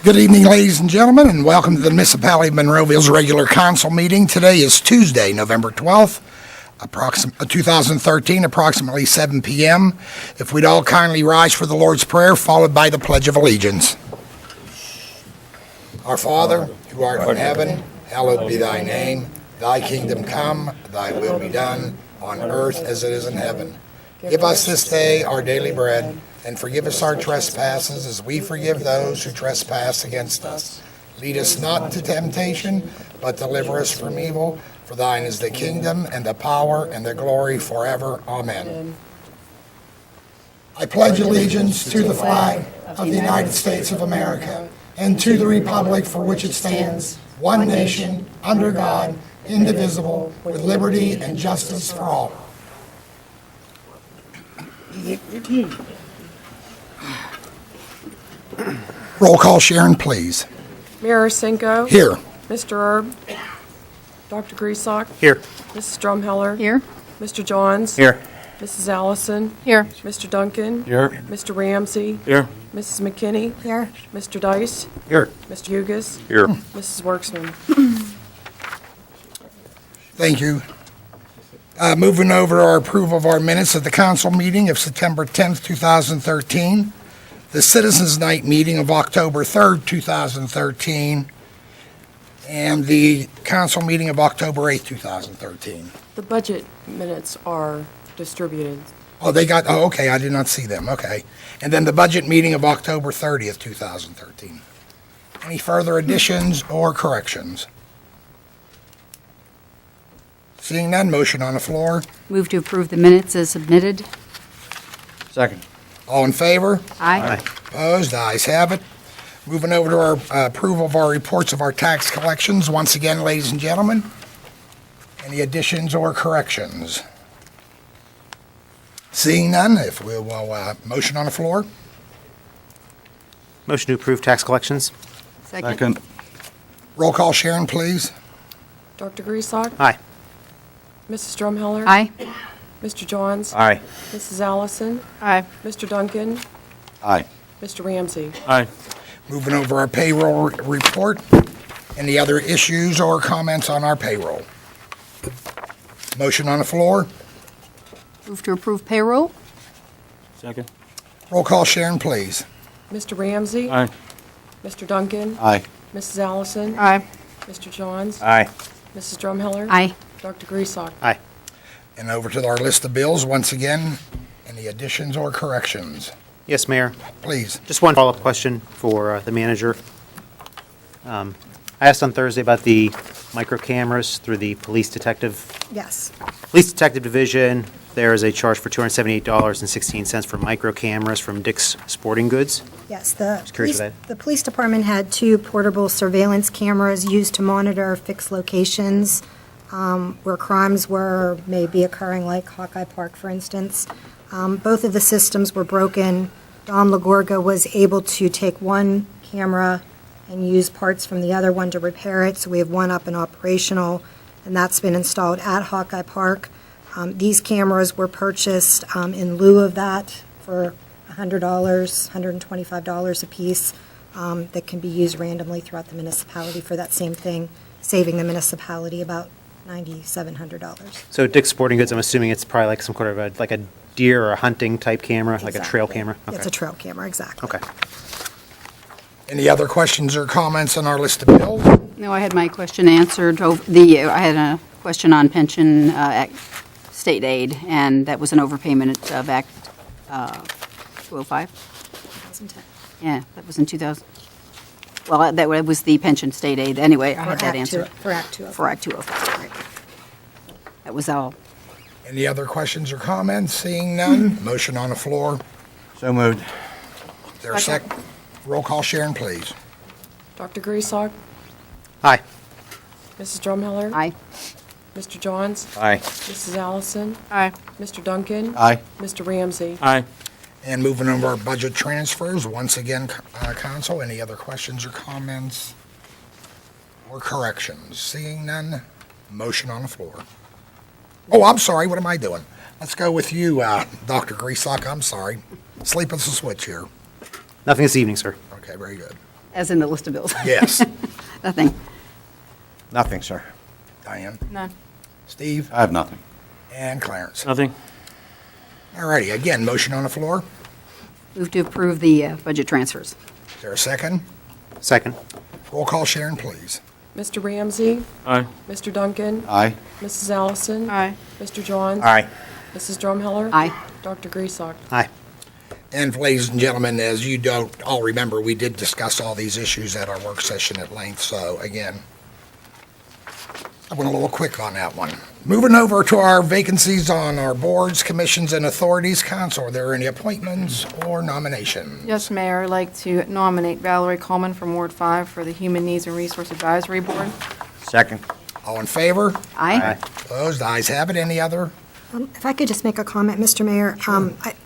Good evening, ladies and gentlemen, and welcome to the Municipality of Monroeville's regular council meeting. Today is Tuesday, November 12th, 2013, approximately 7 p.m. If we'd all kindly rise for the Lord's Prayer, followed by the Pledge of Allegiance. Our Father, who art in heaven, hallowed be thy name. Thy kingdom come, thy will be done, on earth as it is in heaven. Give us this day our daily bread, and forgive us our trespasses as we forgive those who trespass against us. Lead us not into temptation, but deliver us from evil. For thine is the kingdom, and the power, and the glory forever. Amen. I pledge allegiance to the flag of the United States of America, and to the republic for which it stands, one nation, under God, indivisible, with liberty and justice for all. Roll call, Sharon, please. Mayor Arsenko. Here. Mr. Erb. Dr. Griesbach. Here. Mrs. Drumheller. Here. Mr. Johns. Here. Mrs. Allison. Here. Mr. Duncan. Here. Mr. Ramsey. Here. Mrs. McKinney. Here. Mr. Dice. Here. Mr. Hugus. Here. Mrs. Worksman. Thank you. Moving over to our approval of our minutes of the council meeting of September 10th, 2013, the Citizens Night meeting of October 3rd, 2013, and the council meeting of October 8th, 2013. The budget minutes are distributed. Oh, okay, I did not see them, okay. And then the budget meeting of October 30th, 2013. Any further additions or corrections? Seeing none, motion on the floor. Move to approve the minutes as submitted. Second. All in favor? Aye. Opposed? Ayes have it. Moving over to our approval of our reports of our tax collections. Once again, ladies and gentlemen, any additions or corrections? Seeing none, if we will, motion on the floor. Motion to approve tax collections. Second. Roll call, Sharon, please. Dr. Griesbach. Aye. Mrs. Drumheller. Aye. Mr. Johns. Aye. Mrs. Allison. Aye. Mr. Duncan. Aye. Mr. Ramsey. Aye. Moving over our payroll report. Any other issues or comments on our payroll? Motion on the floor. Move to approve payroll. Second. Roll call, Sharon, please. Mr. Ramsey. Aye. Mr. Duncan. Aye. Mrs. Allison. Aye. Mr. Johns. Aye. Mrs. Drumheller. Aye. Dr. Griesbach. Aye. And over to our list of bills, once again, any additions or corrections? Yes, Mayor. Please. Just one follow-up question for the manager. I asked on Thursday about the micro cameras through the Police Detective Division. There is a charge for $278.16 for micro cameras from Dick's Sporting Goods. Yes, curious about the police department had 2 portable surveillance cameras used to monitor fixed locations where crimes were maybe occurring, like Hawkeye Park, for instance. Both of the systems were broken. Don LaGorga was able to take one camera and use parts from the other one to repair it, so we have one up and operational, and that's been installed at Hawkeye Park. These cameras were purchased in lieu of that for $100, $125 a piece that can be used randomly throughout the municipality for that same thing, saving the municipality about $9,700. So Dick's Sporting Goods, I'm assuming it's probably like some kind of like a deer or a hunting type camera, like a trail Exactly. camera? It's Okay. a trail camera, exactly. Okay. Any other questions or comments on our list of bills? No, I had my question answered. I had a question on pension state aid, and that was an overpayment of Act 205. 2010. Yeah, that was in 2000. Well, that was the pension state aid. Anyway, I For had that Act answered. For Act 205. For Act 205, right. That was all. Any other questions or comments? Seeing none, motion on the floor. So moved. Is there a second? Roll call, Sharon, please. Dr. Griesbach. Aye. Mrs. Drumheller. Aye. Mr. Johns. Aye. Mrs. Allison. Aye. Mr. Duncan. Aye. Mr. Ramsey. Aye. And moving over our budget transfers, once again, council, any other questions or comments or corrections? Seeing none, motion on the floor. Oh, I'm sorry, what am I doing? Let's go with you, Dr. Griesbach, I'm sorry. Sleep as a switch here. Nothing this evening, sir. Okay, very good. As in the list of bills? Yes. Nothing. Nothing, sir. Diane? None. Steve? I have nothing. And Clarence? Nothing. All righty, again, motion on the floor. Move to approve the budget transfers. Is there a second? Second. Roll call, Sharon, please. Mr. Ramsey? Aye. Mr. Duncan? Aye. Mrs. Allison? Aye. Mr. Johns? Aye. Mrs. Drumheller? Aye. Dr. Griesach? Aye. And ladies and gentlemen, as you don't all remember, we did discuss all these issues at our work session at length, so again, I went a little quick on that one. Moving over to our vacancies on our boards, commissions, and authorities. Council, are there any appointments or nominations? Yes, Mayor, I'd like to nominate Valerie Coleman from Ward 5 for the Human Needs and Resource Advisory Board. Second. All in favor? Aye. Opposed? Ayes have it. Any other? If I could just make a comment, Mr. Mayor,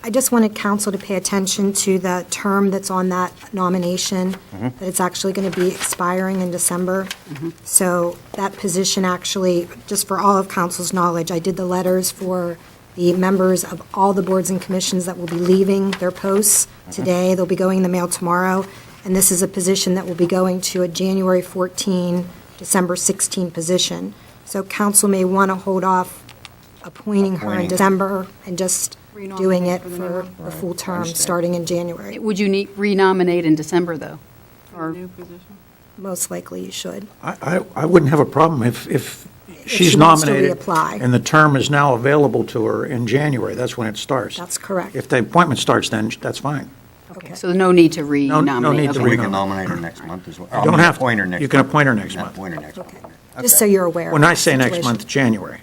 I just wanted council to pay attention to the term that's on that nomination, that it's actually going to be expiring in December. So that position actually, just for all of council's knowledge, I did the letters for the members of all the boards and commissions that will be leaving their posts today. They'll be going in the mail tomorrow. And this is a position that will be going to a January 14, December 16 position. So council may want to hold off appointing her in Appointing. December and just doing it Renominate for the for new a full term, Understand. starting in January. Would you renominate in December, though? For a new position. Most likely you should. I wouldn't have a problem if she's she wants to nominated. reapply. And the term is now available to her in January. That's when it starts. That's correct. If the appointment starts then, that's fine. Okay. So no need to no renominate? need to Okay. We can nominate her next month as well. You don't have to. Appoint her next You can month. appoint her next month. Appoint her next month. Just so you're aware. When of I the say next situation. month, January.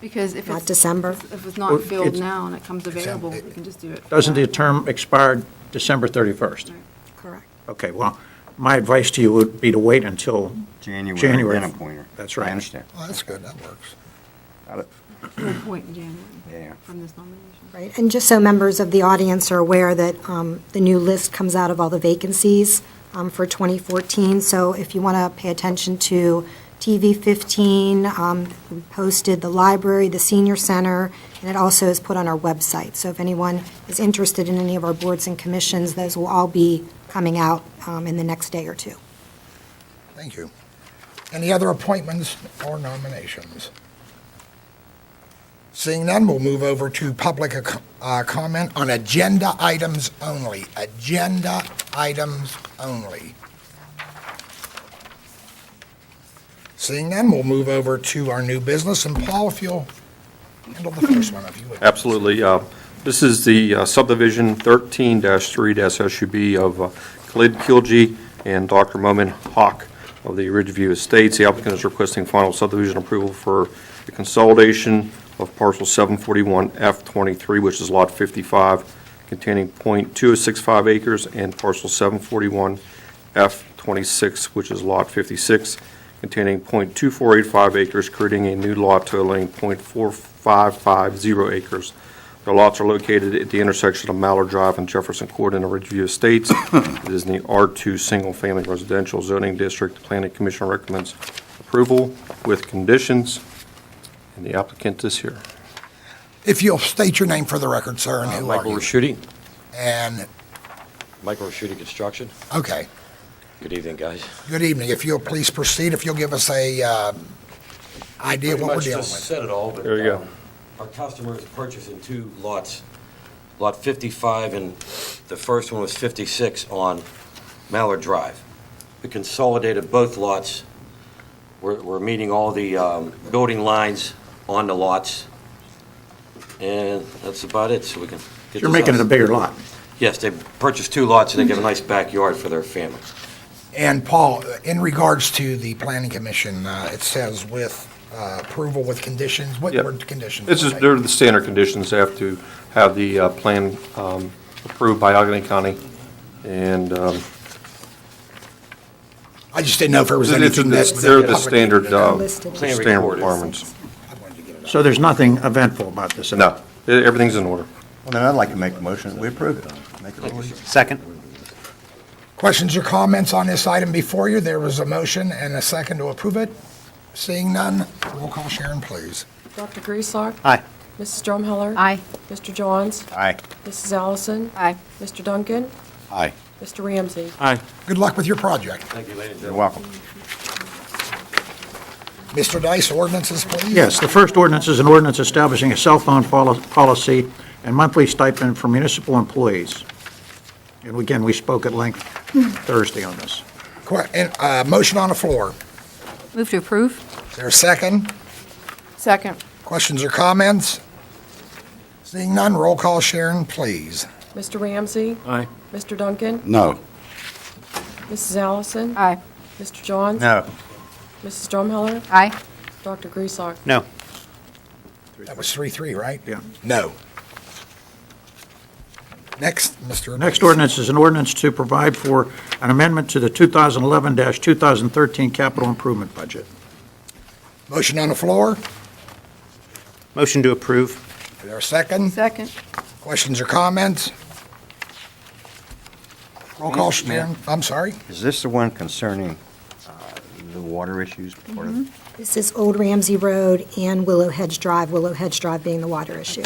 Because if Not it's, December. if it's Well, not filled it's- now and it comes available, we can just do it. Doesn't the term expire December 31st? Correct. Okay, well, my advice to you would be to wait until January, January. then appoint her. That's right. I understand. Well, that's good. That works. Got it. No point in January Yeah. from this nomination. Right, and just so members of the audience are aware that the new list comes out of all the vacancies for 2014, so if you want to pay attention to TV 15, we posted the library, the senior center, and it also is put on our website. So if anyone is interested in any of our boards and commissions, those will all be coming out in the next day or two. Thank you. Any other appointments or nominations? Seeing none, we'll move over to public comment on agenda items only. Agenda items only. Seeing none, we'll move over to our new business. And Paul, if you'll handle the first one, if you would. Absolutely. This is the subdivision 13-3-SUB of Khalid Khilji and Dr. Momin Haq of the Ridgeview Estates. The applicant is requesting final subdivision approval for the consolidation of parcel 741F23, which is lot 55, containing .2065 acres, and parcel 741F26, which is lot 56, containing .2485 acres, creating a new lot totaling .4550 acres. The lots are located at the intersection of Mallard Drive and Jefferson Court in the Ridgeview Estates. It is in the R2 Single Family Residential Zoning District. The Planning Commission recommends approval with conditions, and the applicant is here. If you'll state your name for the record, sir, and who are Michael you? Raschuti, And, Michael Raschuti Construction. okay, Good evening, guys. good evening. If you'll please proceed, if you'll give us a idea of what we're dealing Pretty much just with. said it all, but There you go. our customer is purchasing two lots, Lot 55 and the first one was 56 on Mallard Drive. We consolidated both lots. We're meeting all the building lines on the lots, and that's about it, so we can get You're this making it a house. bigger lot. Yes, they purchased two lots, and they get a nice backyard for their family. And Paul, in regards to the planning commission, it says with approval with conditions. What Yep. were the conditions? This is, they're the standard conditions. They have to have the plan approved by Allegheny County, and I just didn't know if there was It's- anything that. they're the standard, Listed. Plan standard recorded. requirements. So there's nothing eventful about this? No, everything's in order. Well, then I'd like to make a motion that we approve it. Make it all easy. Second. Questions or comments on this item before you? There was a motion and a second to approve it. Seeing none, roll call, Sharon, please. Dr. Griesach? Aye. Mrs. Drumheller? Aye. Mr. Johns? Aye. Mrs. Allison? Aye. Mr. Duncan? Aye. Mr. Ramsey. Aye. Good luck with your project. Thank you, ladies and You're gentlemen. welcome. Mr. Dice, ordinances, please. Yes, the first ordinance is an ordinance establishing a cell phone policy and monthly stipend for municipal employees. And again, we spoke at length Thursday on this. Motion on the floor. Move to approve? Is there a second? Second. Questions or comments? Seeing none, roll call, Sharon, please. Mr. Ramsey. Aye. Mr. Duncan. No. Mrs. Allison. Aye. Mr. Johns. No. Mrs. Drumheller. Aye. Dr. Griesbach. No. That was 3-3, right? Yeah. No. Next, Mr. Next Dice. ordinance is an ordinance to provide for an amendment to the 2011-2013 capital improvement budget. Motion on the floor. Motion to approve. Is there a second? Second. Questions or comments? Roll call, Sharon. I'm sorry. Is this the one concerning the water issues? Part of it? This is Old Ramsey Road and Willow Hedge Drive being the water issue.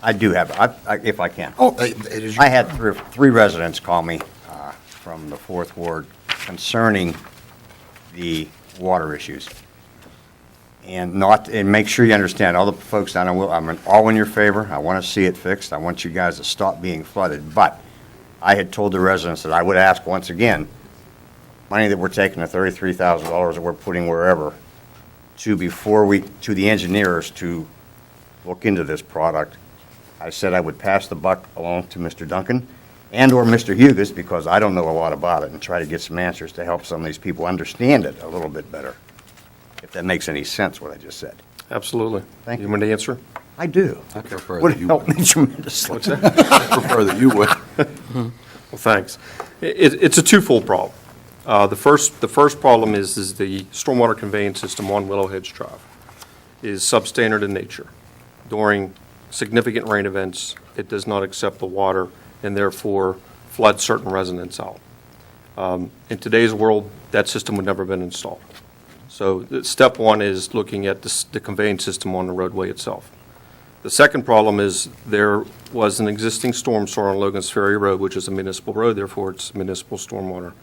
I do have, if I can. Oh, it is. I had three residents call me from the Fourth Ward concerning the water issues. And make sure you understand, all the folks down there, I'm all in your favor. I want to see it fixed. I want you guys to stop being flooded. But I had told the residents that I would ask once again, money that we're taking, the $33,000 that we're putting wherever, to the engineers to look into this product. I said I would pass the buck along to Mr. Duncan and/or Mr. Hugus, because I don't know a lot about it, and try to get some answers to help some of these people understand it a little bit better, if that makes any sense, what I just said. Absolutely. Thank you. You want to answer? I do. I prefer Would that you help would. me tremendously. I prefer that you would. Well, thanks. It's a twofold problem. The first problem is the stormwater conveyance system on Willow Hedge Drive is substandard in nature. During significant rain events, it does not accept the water and therefore flood certain residents out. In today's world, that system would never have been installed. So step one is looking at the conveyance system on the roadway itself. The second problem is there was an existing storm sewer on Logan's Ferry Road, which is a municipal road, therefore it's municipal stormwater,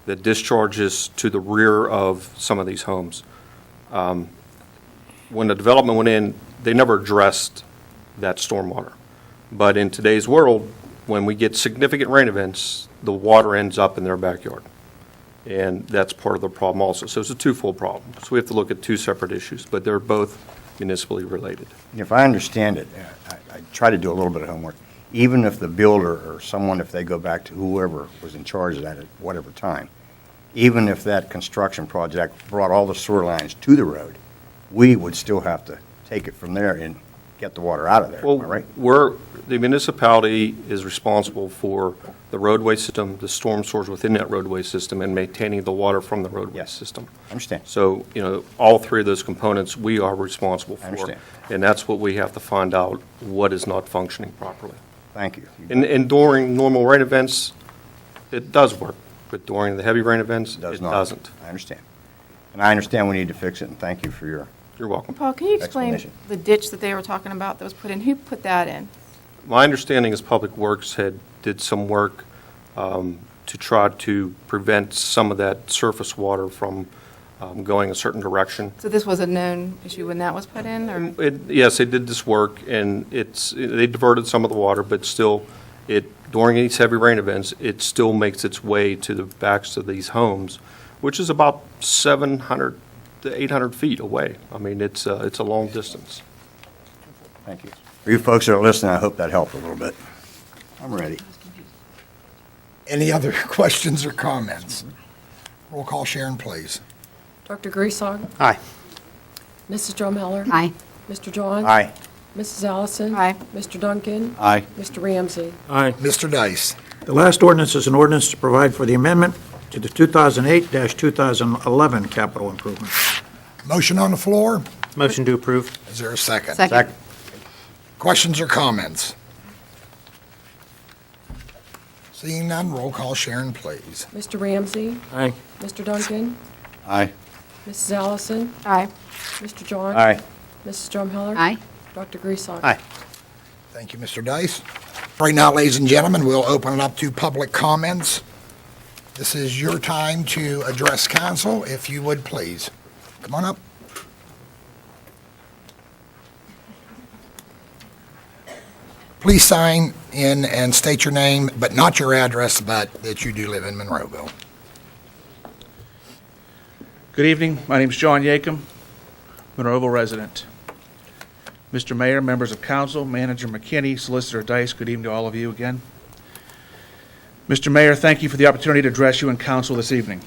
that discharges to the rear of some of these homes. When the development went in, they never addressed that stormwater. But in today's world, when we get significant rain events, the water ends up in their backyard. And that's part of the problem also. So it's a twofold problem. So we have to look at two separate issues, but they're both municipally related. If I understand it, I try to do a little bit of homework. Even if the builder or someone, if they go back to whoever was in charge of that at whatever time, even if that construction project brought all the sewer lines to the road, we would still have to take it from there and get the water out of there, am I right? The municipality is responsible for the roadway system, the storm sewers within that roadway system, and maintaining the water from the roadway Yes. system. I understand. So, all three of those components, we are responsible for. I understand. And that's what we have to find out, what is not functioning properly. Thank you. And during normal rain events, it does work, but during the heavy rain events, Does it not. doesn't. I understand. And I understand we need to fix it, and thank you for your, You're welcome. Paul, can you explain Explanation. the ditch that they were talking about that was put in? Who put that in? My understanding is Public Works did some work to try to prevent some of that surface water from going a certain direction. So this was a known issue when that was put in, or? Yes, they did this work, and they diverted some of the water, but still, during these heavy rain events, it still makes its way to the backs of these homes, which is about 700 to 800 feet away. I mean, it's a long distance. thank you. For you folks that are listening, I hope that helped a little bit. I'm ready. Any other questions or comments? Roll call, Sharon, please. Dr. Griesbach. Aye. Mrs. Drumheller. Aye. Mr. Johns. Aye. Mrs. Allison. Aye. Mr. Duncan. Aye. Mr. Ramsey. Aye. Mr. Dice. The last ordinance is an ordinance to provide for the amendment to the 2008-2011 capital improvement. Motion on the floor. Motion to approve. Is there a second? Second. Questions or comments? Seeing none, roll call, Sharon, please. Mr. Ramsey. Aye. Mr. Duncan. Aye. Mrs. Allison. Aye. Mr. Johns. Aye. Mrs. Drumheller. Aye. Dr. Griesbach. Aye. Thank you, Mr. Dice. Right now, ladies and gentlemen, we'll open it up to public comments. This is your time to address council, if you would please. Come on up. Please sign in and state your name, but not your address, but that you do live in Monroeville. Good evening. My name is John Yakum, Monroeville resident. Mr. Mayor, members of council, Manager McKinney, Solicitor Dice, good evening to all of you again. Mr. Mayor, thank you for the opportunity to address you in council this evening.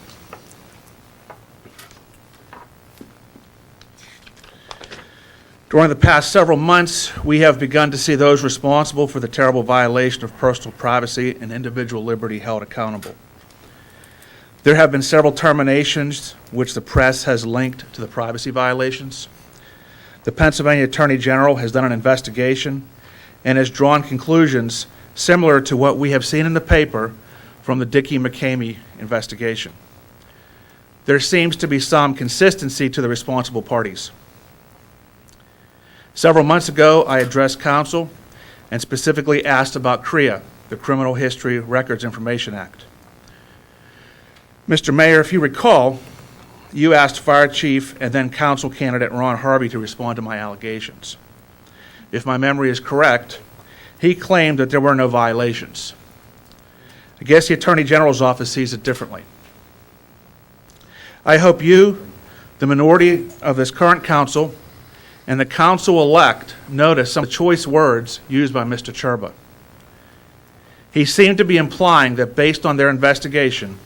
During the past several months, we have begun to see those responsible for the terrible violation of personal privacy and individual liberty held accountable. There have been several terminations which the press has linked to the privacy violations. The Pennsylvania Attorney General has done an investigation and has drawn conclusions similar to what we have seen in the paper from the Dickie McCamey investigation. There seems to be some consistency to the responsible parties. Several months ago, I addressed council and specifically asked about CREA, the Criminal History Records Information Act. Mr. Mayor, if you recall, you asked Fire Chief and then council candidate Ron Harvey to respond to my allegations. If my memory is correct, he claimed that there were no violations. I guess the Attorney General's office sees it differently. I hope you, the minority of this current council, and the council-elect notice some of the choice words used by Mr. Churba. He seemed to be implying that based on their investigation,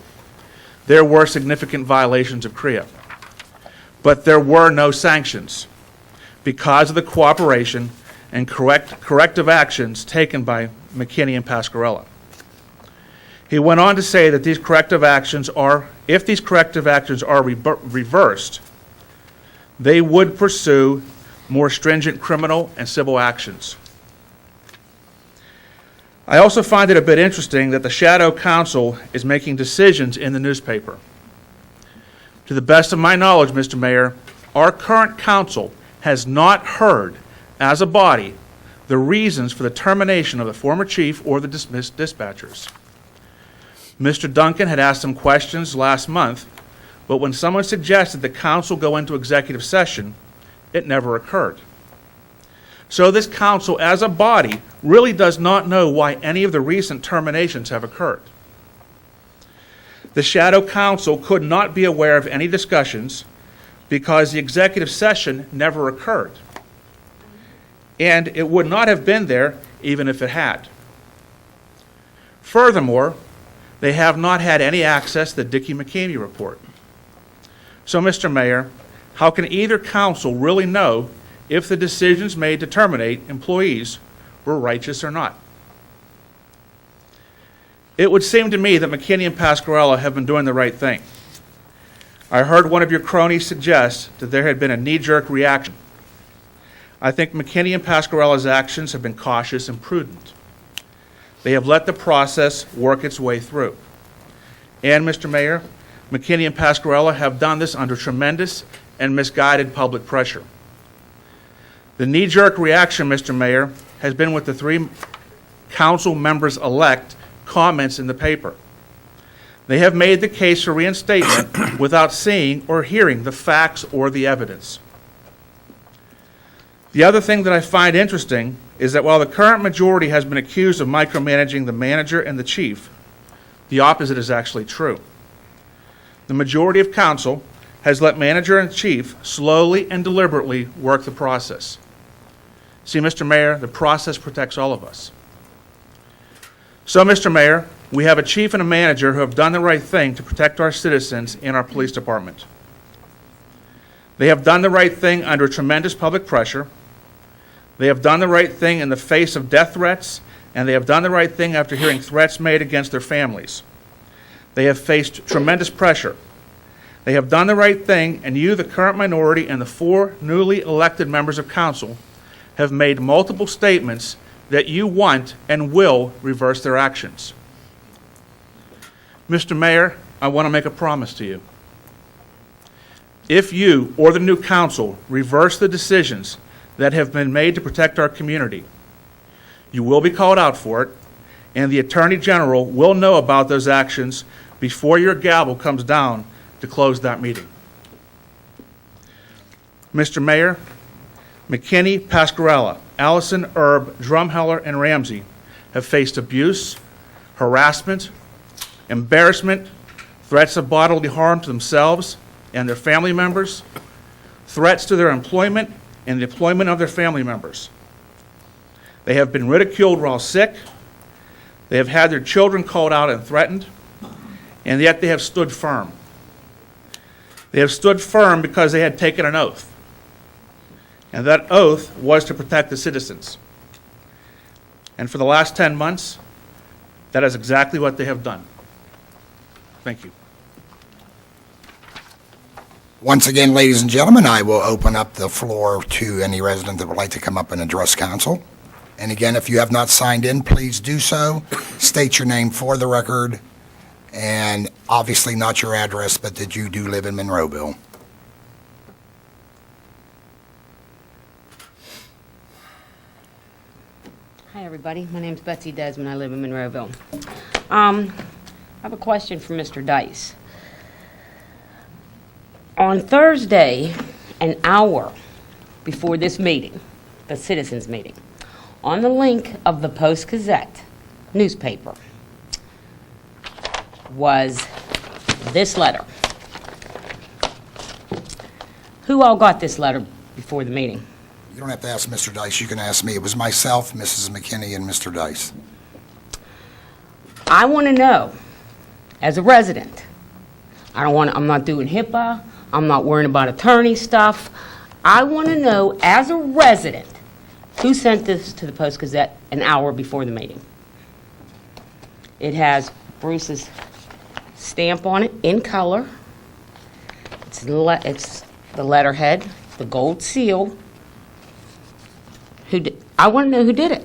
there were significant violations of CREA, but there were no sanctions because of the cooperation and corrective actions taken by McKinney and Pasquarella. He went on to say that these corrective actions are, if these corrective actions are reversed, they would pursue more stringent criminal and civil actions. I also find it a bit interesting that the shadow counsel is making decisions in the newspaper. To the best of my knowledge, Mr. Mayor, our current council has not heard, as a body, the reasons for the termination of the former chief or the dismissed dispatchers. Mr. Duncan had asked some questions last month, but when someone suggested the council go into executive session, it never occurred. So this council, as a body, really does not know why any of the recent terminations have occurred. The shadow counsel could not be aware of any discussions because the executive session never occurred. And it would not have been there even if it had. Furthermore, they have not had any access to the Dickie McCamey report. So, Mr. Mayor, how can either council really know if the decisions made to terminate employees were righteous or not? It would seem to me that McKinney and Pasquarella have been doing the right thing. I heard one of your cronies suggest that there had been a knee-jerk reaction. I think McKinney and Pasquarella's actions have been cautious and prudent. They have let the process work its way through. And, Mr. Mayor, McKinney and Pasquarella have done this under tremendous and misguided public pressure. The knee-jerk reaction, Mr. Mayor, has been with the three council members-elect comments in the paper. They have made the case for reinstatement without seeing or hearing the facts or the evidence. The other thing that I find interesting is that while the current majority has been accused of micromanaging the manager and the chief, the opposite is actually true. The majority of council has let manager and chief slowly and deliberately work the process. See, Mr. Mayor, the process protects all of us. So, Mr. Mayor, we have a chief and a manager who have done the right thing to protect our citizens in our police department. They have done the right thing under tremendous public pressure. They have done the right thing in the face of death threats, and they have done the right thing after hearing threats made against their families. They have faced tremendous pressure. They have done the right thing, and you, the current minority, and the 4 newly elected members of council have made multiple statements that you want and will reverse their actions. Mr. Mayor, I want to make a promise to you. If you or the new council reverse the decisions that have been made to protect our community, you will be called out for it, and the Attorney General will know about those actions before your gavel comes down to close that meeting. Mr. Mayor, McKinney, Pascarella, Allison, Erb, Drumheller, and Ramsey have faced abuse, harassment, embarrassment, threats of bodily harm to themselves and their family members, threats to their employment and the employment of their family members. They have been ridiculed while sick. They have had their children called out and threatened, and yet they have stood firm. They have stood firm because they had taken an oath, and that oath was to protect the citizens. And for the last 10 months, that is exactly what they have done. Thank you. Once again, ladies and gentlemen, I will open up the floor to any resident that would like to come up and address council. And again, if you have not signed in, please do so. State your name for the record, and obviously not your address, but that you do live in Monroeville. Hi, everybody. My name's Betsy Desmond. I live in Monroeville. I have a question for Mr. Dice. On Thursday, an hour before this meeting, the citizens' meeting, on the link of the Post-Gazette newspaper was this letter. Who all got this letter before the meeting? You don't have to ask Mr. Dice, you can ask me. It was myself, Mrs. McKinney, and Mr. Dice. I want to know, as a resident, I'm not doing HIPAA, I'm not worrying about attorney stuff. I want to know, as a resident, who sent this to the Post-Gazette an hour before the meeting. It has Bruce's stamp on it in color. It's the letterhead, the gold seal. I want to know who did it.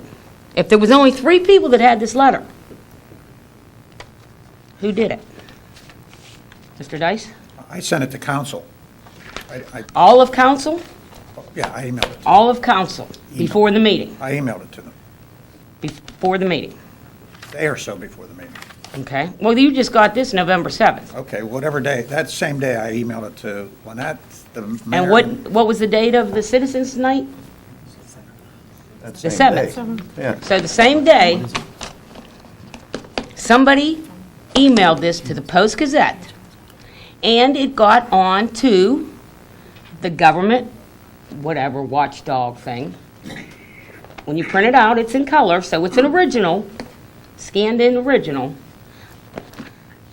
If there was only 3 people that had this letter, who did it? Mr. Dice? I sent it to council. All of council? Yeah, I emailed it. All of council, before the meeting? I emailed it to them, Before the meeting, a day or so before the meeting. okay? Well, you just got this November 7th. Okay, whatever day, that same day I emailed it to Lynette, the mayor. And what was the date of the citizens' night? That The same day. 7th. Yeah. So the same day, somebody emailed this to the Post-Gazette, and it got on to the government, whatever, watchdog thing. When you print it out, it's in color, so it's an original, scanned-in original.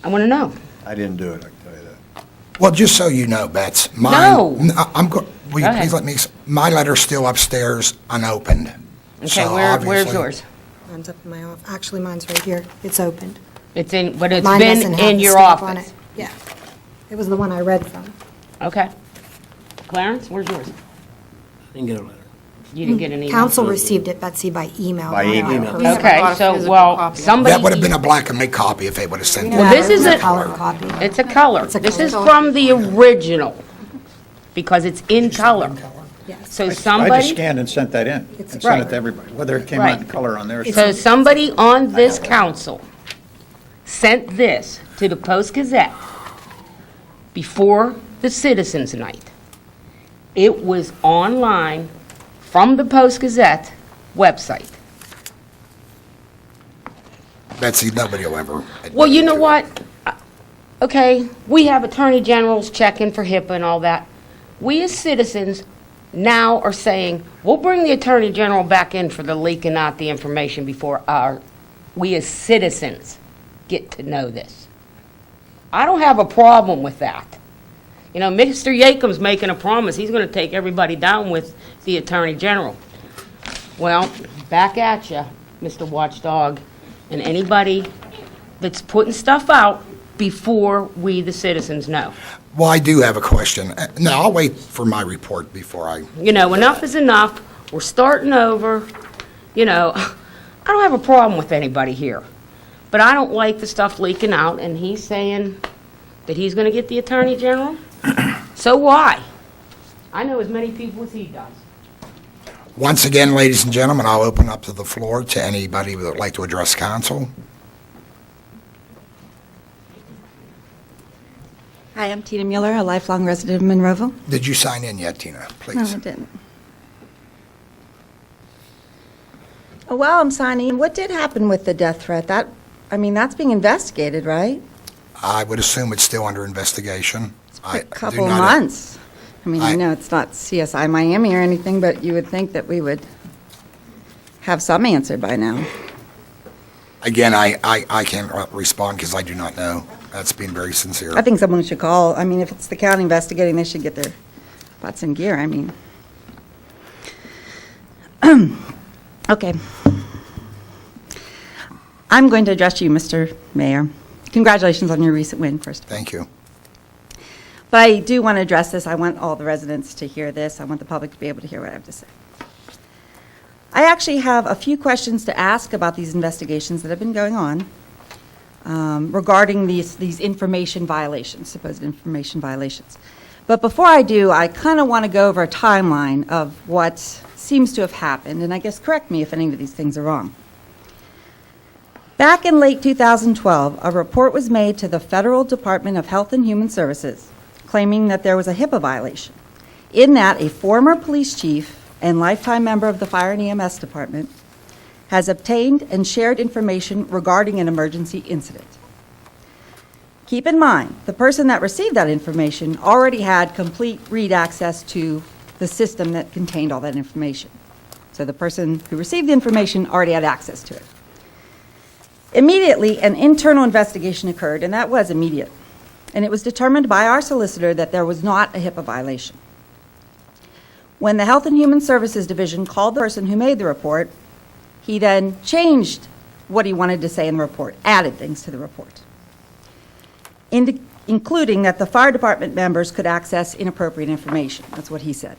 I want to know. I didn't do it, I can tell you that. Well, just so you know, Bets, No. will you Go ahead. please let me, my letter's still upstairs unopened. Okay, So where's obviously- yours? Mine's up in my office. Actually, mine's right here. It's opened. It's in, but it's Mine doesn't been have in the your stamp on office. it. Yeah. It was the one I read from. Okay. Clarence, where's yours? Didn't get a letter. You didn't get an email? Council received it, Betsy, by email. By not email. personal. Okay, got a so, physical well, copy. somebody... That would have been a black and white copy if they would have sent it. Well, this It's is a a- color copy. It's a color. It's a This is color. from the original, because it's in color. Yes. So I just somebody, scanned and sent that in, It's and a- sent Right. it to everybody, whether it came out in Right. color on there. so somebody on this council sent this to the Post-Gazette before the Citizens' Night. It was online from the Post-Gazette website. Betsy, nobody will ever. Well, you know admit what? Okay, we have attorney generals checking for HIPAA and all that. We as citizens now are saying, we'll bring the attorney general back in for the leaking out the information before we as citizens get to know this. I don't have a problem with that. You know, Mr. Yakim's making a promise, he's going to take everybody down with the attorney general. Well, back at you, Mr. Watchdog, and anybody that's putting stuff out before we, the citizens, know. Well, I do have a question. No, I'll wait for my report before I, You know, enough is enough. We're starting over. You know, I don't have a problem with anybody here. But I don't like the stuff leaking out, and he's saying that he's going to get the attorney general. So why? I know as many people as he does. once again, ladies and gentlemen, I'll open up to the floor to anybody that would like to address council. Hi, I'm Tina Mueller, a lifelong resident of Monroeville. Did you sign in yet, Tina? No, Please. I didn't. Oh, well, I'm signing in. What did happen with the death threat? That's being investigated, right? I would assume it's still under investigation. A couple of months. I know it's not CSI Miami or anything, but you would think that we would have some answer by now. Again, I can't respond because I do not know. That's being very sincere. I think someone should call. If it's the county investigating, they should get their butts in gear. Okay. I'm going to address you, Mr. Mayor. Congratulations on your recent win, first of all. Thank you. But I do want to address this. I want all the residents to hear this. I want the public to be able to hear what I have to say. I actually have a few questions to ask about these investigations that have been going on regarding these information violations, supposed information violations. But before I do, I kind of want to go over a timeline of what seems to have happened, and I guess correct me if any of these things are wrong. Back in late 2012, a report was made to the Federal Department of Health and Human Services claiming that there was a HIPAA violation, in that a former police chief and lifetime member of the Fire and EMS Department has obtained and shared information regarding an emergency incident. Keep in mind, the person that received that information already had complete read access to the system that contained all that information. So the person who received the information already had access to it. Immediately, an internal investigation occurred, and that was immediate. And it was determined by our solicitor that there was not a HIPAA violation. When the Health and Human Services Division called the person who made the report, he then changed what he wanted to say in the report, added things to the report, including that the fire department members could access inappropriate information. That's what he said.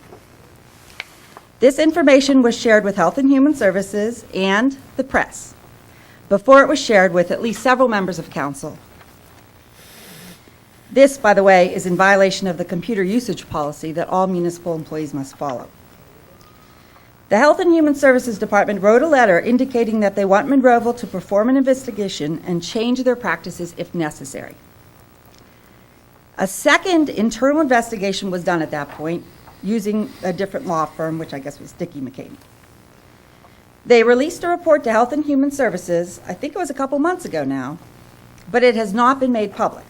This information was shared with Health and Human Services and the press before it was shared with at least several members of council. This, by the way, is in violation of the computer usage policy that all municipal employees must follow. The Health and Human Services Department wrote a letter indicating that they want Monroeville to perform an investigation and change their practices if necessary. A second internal investigation was done at that point using a different law firm, which I guess was Dickey McCaney. They released a report to Health and Human Services, I think it was a couple months ago now, but it has not been made public,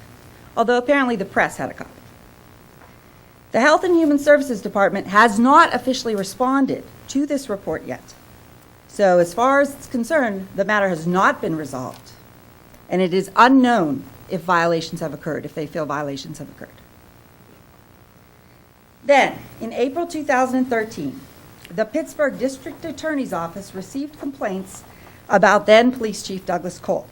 although apparently the press had a copy. The Health and Human Services Department has not officially responded to this report yet. So as far as it's concerned, the matter has not been resolved, and it is unknown if violations have occurred, if they feel violations have occurred. Then, in April 2013, the Pittsburgh District Attorney's Office received complaints about then Police Chief Douglas Cole.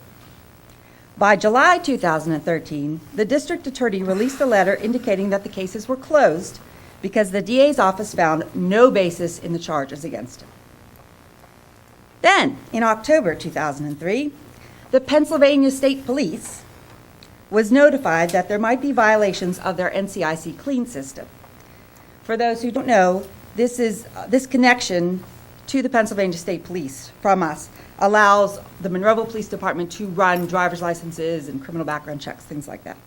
By July 2013, the district attorney released a letter indicating that the cases were closed because the DA's office found no basis in the charges against him. Then, in October 2003, the Pennsylvania State Police was notified that there might be violations of their NCIC Clean system. For those who don't know, this connection to the Pennsylvania State Police from us allows the Monroeville Police Department to run driver's licenses and criminal background checks, things like that.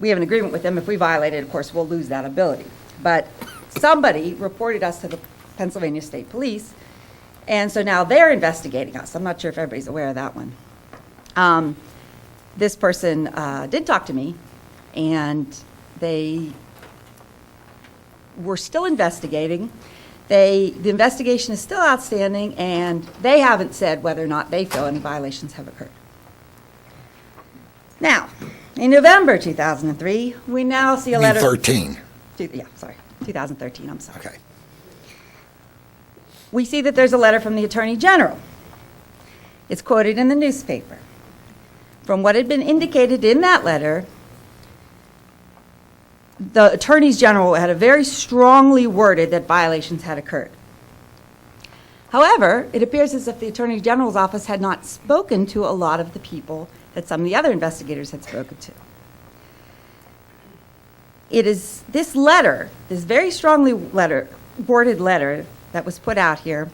We have an agreement with them. If we violate it, of course, we'll lose that ability. But somebody reported us to the Pennsylvania State Police, and so now they're investigating us. I'm not sure if everybody's aware of that one. This person did talk to me, and they were still investigating. The investigation is still outstanding, and they haven't said whether or not they feel any violations have occurred. Now, in November 2003, we now see a letter. 2013. 2013, I'm sorry. Okay. We see that there's a letter from the Attorney General. It's quoted in the newspaper. From what had been indicated in that letter, the attorneys general had a very strongly worded that violations had occurred. However, it appears as if the attorney general's office had not spoken to a lot of the people that some of the other investigators had spoken to. It is this letter, this very strongly worded letter that was put out here,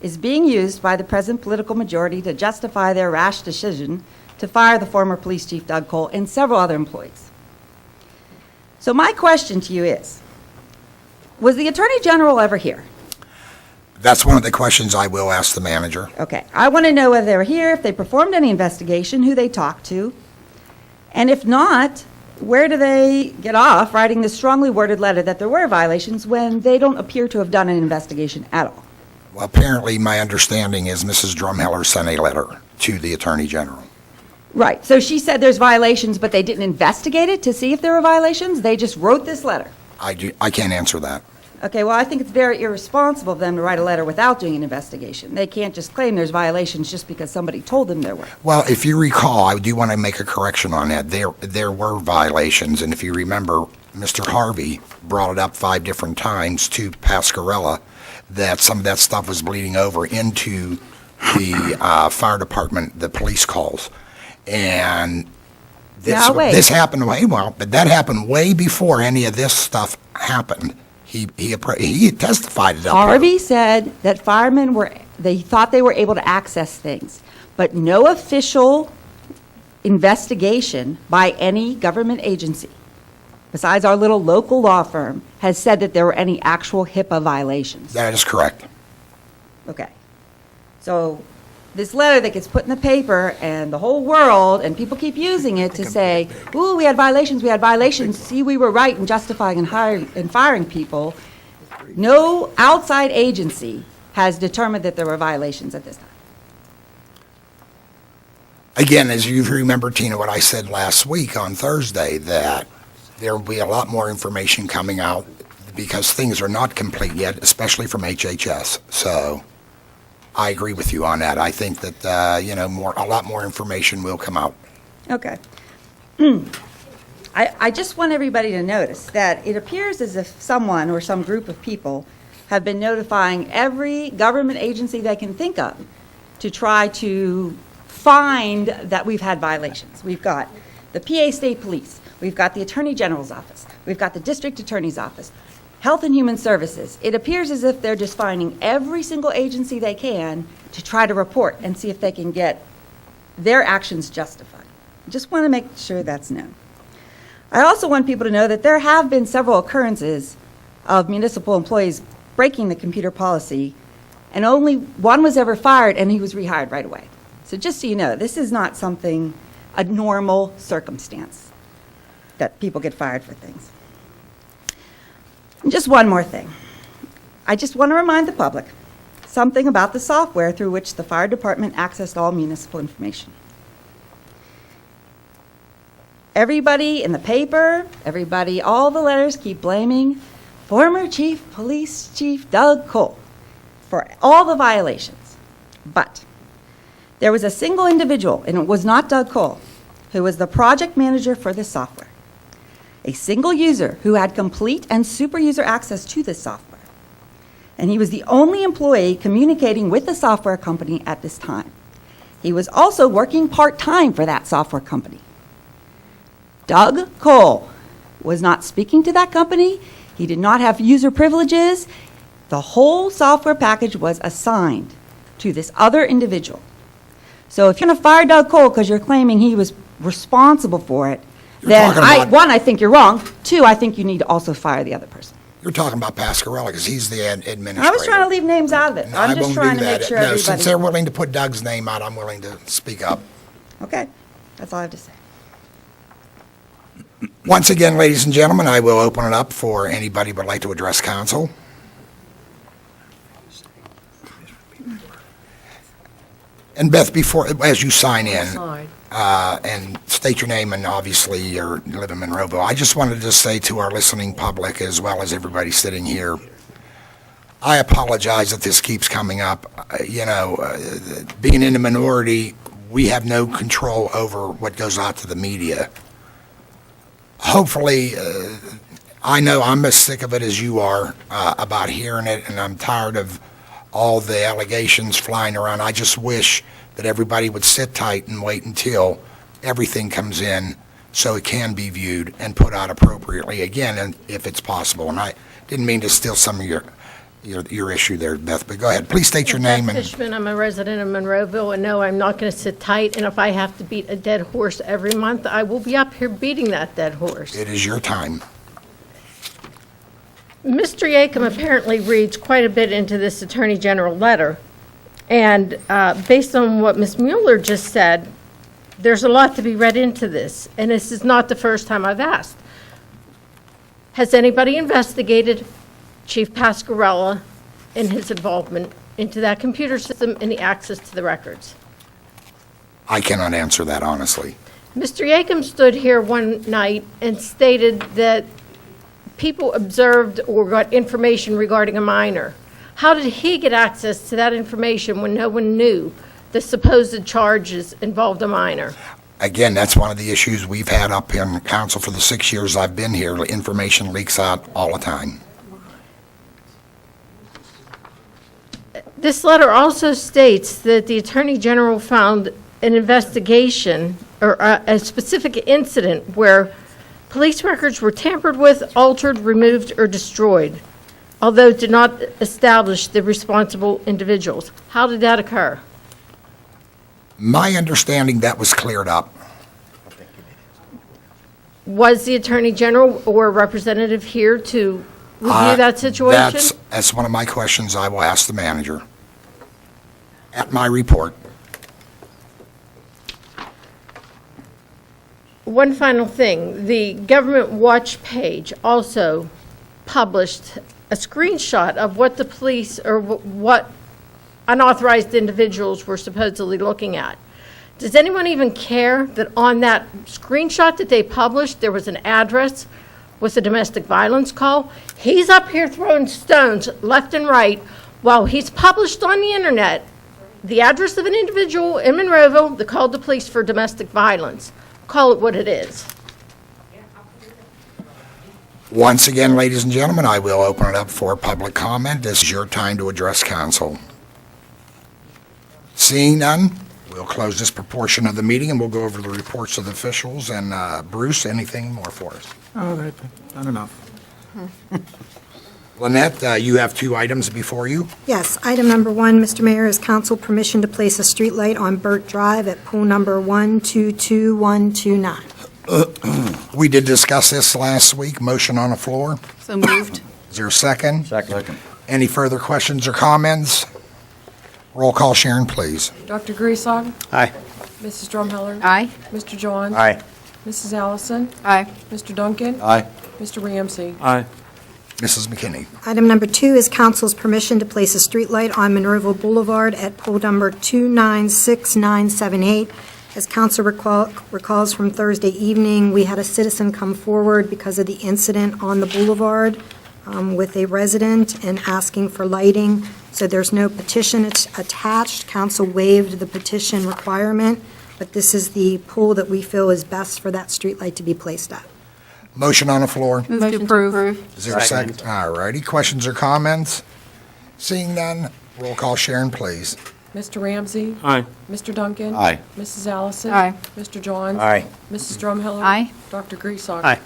is being used by the present political majority to justify their rash decision to fire the former police chief, Doug Cole, and several other employees. So my question to you is, was the Attorney General ever here? That's one of the questions I will ask the manager. Okay, I want to know whether they were here, if they performed any investigation, who they talked to, and if not, where do they get off writing this strongly worded letter that there were violations when they don't appear to have done an investigation at all? Well, apparently, my understanding is Mrs. Drumheller sent a letter to the Attorney General. Right, so she said there's violations, but they didn't investigate it to see if there were violations? They just wrote this letter? I can't answer that. Okay, well, I think it's very irresponsible of them to write a letter without doing an investigation. They can't just claim there's violations just because somebody told them there were. Well, if you recall, I do want to make a correction on that. There were violations, and if you remember, Mr. Harvey brought it up 5 different times to Pascarella that some of that stuff was bleeding over into the fire department, the police calls. And this happened but that happened way before any of this stuff happened. He testified it up here. Harvey said that firemen they thought they were able to access things, but no official investigation by any government agency, besides our little local law firm, has said that there were any actual HIPAA violations. That is correct. Okay. So this letter that gets put in the paper and the whole world, and people keep using it to say, ooh, we had violations, see, we were right in justifying and firing people. No outside agency has determined that there were violations at this time. Again, as you remember, Tina, what I said last week on Thursday, that there will be a lot more information coming out because things are not complete yet, especially from HHS. So I agree with you on that. I think that, a lot more information will come out. Okay. I just want everybody to notice that it appears as if someone or some group of people have been notifying every government agency they can think of to try to find that we've had violations. We've got the PA State Police, we've got the Attorney General's office, we've got the District Attorney's office, Health and Human Services. It appears as if they're just finding every single agency they can to try to report and see if they can get their actions justified. Just want to make sure that's known. I also want people to know that there have been several occurrences of municipal employees breaking the computer policy, and only one was ever fired, and he was rehired right away. So just so you know, this is not something, a normal circumstance, that people get fired for things. And just one more thing. I just want to remind the public something about the software through which the fire department accessed all municipal information. Everybody in the paper, all the letters keep blaming former Police Chief Doug Cole for all the violations. But there was a single individual, and it was not Doug Cole, who was the project manager for this software. A single user who had complete and super user access to this software. And he was the only employee communicating with the software company at this time. He was also working part-time for that software company. Doug Cole was not speaking to that company. He did not have user privileges. The whole software package was assigned to this other individual. So if you're going to fire Doug Cole because you're claiming he was responsible for it, then I think you're wrong. 2, I think you need to also fire the other person. You're talking about Pascarella because he's the administrator. I was trying to leave names out of it. No, I'm I just won't trying do to make that. sure No, everybody. since they're willing to put Doug's name out, I'm willing to speak up. Okay, that's all I have to say. Once again, ladies and gentlemen, I will open it up for anybody who would like to address council. And Beth, as you sign in, and state your name, and obviously you live in Monroeville, I just wanted to say to our listening public, as well as everybody sitting here, I apologize that this keeps coming up. Being in the minority, we have no control over what goes out to the media. Hopefully, I know I'm as sick of it as you are about hearing it, and I'm tired of all the allegations flying around. I just wish that everybody would sit tight and wait until everything comes in so it can be viewed and put out appropriately again, and if it's possible. And I didn't mean to steal some of your issue there, Beth, but go ahead. Please state your name. Beth Fishman, I'm a resident of Monroeville, and no, I'm not going to sit tight, and if I have to beat a dead horse every month, I will be up here beating that dead horse. It is your time. Mr. Yakum apparently reads quite a bit into this Attorney General letter, and based on what Ms. Mueller just said, there's a lot to be read into this, and this is not the first time I've asked. Has anybody investigated Chief Pascarella and his involvement into that computer system and the access to the records? I cannot answer that honestly. Mr. Yakum stood here one night and stated that people observed or got information regarding a minor. How did he get access to that information when no one knew the supposed charges involved a minor? Again, that's one of the issues we've had up in council for the 6 years I've been here. Information leaks out all the time. This letter also states that the Attorney General found an investigation or a specific incident where police records were tampered with, altered, removed, or destroyed, although it did not establish the responsible individuals. How did that occur? My understanding, that was cleared up. Was the Attorney General or a representative here to review that situation? That's one of my questions I will ask the manager at my report. One final thing, the Government Watch page also published a screenshot of what the police or what unauthorized individuals were supposedly looking at. Does anyone even care that on that screenshot that they published, there was an address with a domestic violence call? He's up here throwing stones left and right while he's published on the internet the address of an individual in Monroeville that called the police for domestic violence. Call it what it is. Once again, ladies and gentlemen, I will open it up for public comment. This is your time to address council. Seeing none, we'll close this portion of the meeting and we'll go over the reports of the officials. And Bruce, anything more for us? Oh, not enough. Lynette, you have 2 items before you. Yes, item number 1, Mr. Mayor, is council permission to place a streetlight on Burt Drive at pool number 122129. We did discuss this last week. Motion on the floor. So moved. Is there a second? Second. Any further questions or comments? Roll call, Sharon, please. Dr. Griesau? Aye. Mrs. Drumheller? Aye. Mr. John? Aye. Mrs. Allison? Aye. Mr. Duncan? Aye. Mr. Ramsey? Aye. Mrs. McKinney. Item number 2 is council's permission to place a streetlight on Monroeville Boulevard at pool number 296978. As council recalls from Thursday evening, we had a citizen come forward because of the incident on the boulevard with a resident and asking for lighting. So there's no petition attached. Council waived the petition requirement, but this is the pool that we feel is best for that streetlight to be placed at. Motion on the floor. Move to approve. Is there a second? All righty. Questions or comments? Seeing none, roll call, Sharon, please. Mr. Ramsey? Aye. Mr. Duncan? Aye. Mrs. Allison? Aye. Mr. John? Aye. Mrs. Drumheller? Aye. Dr. Griesau? Aye.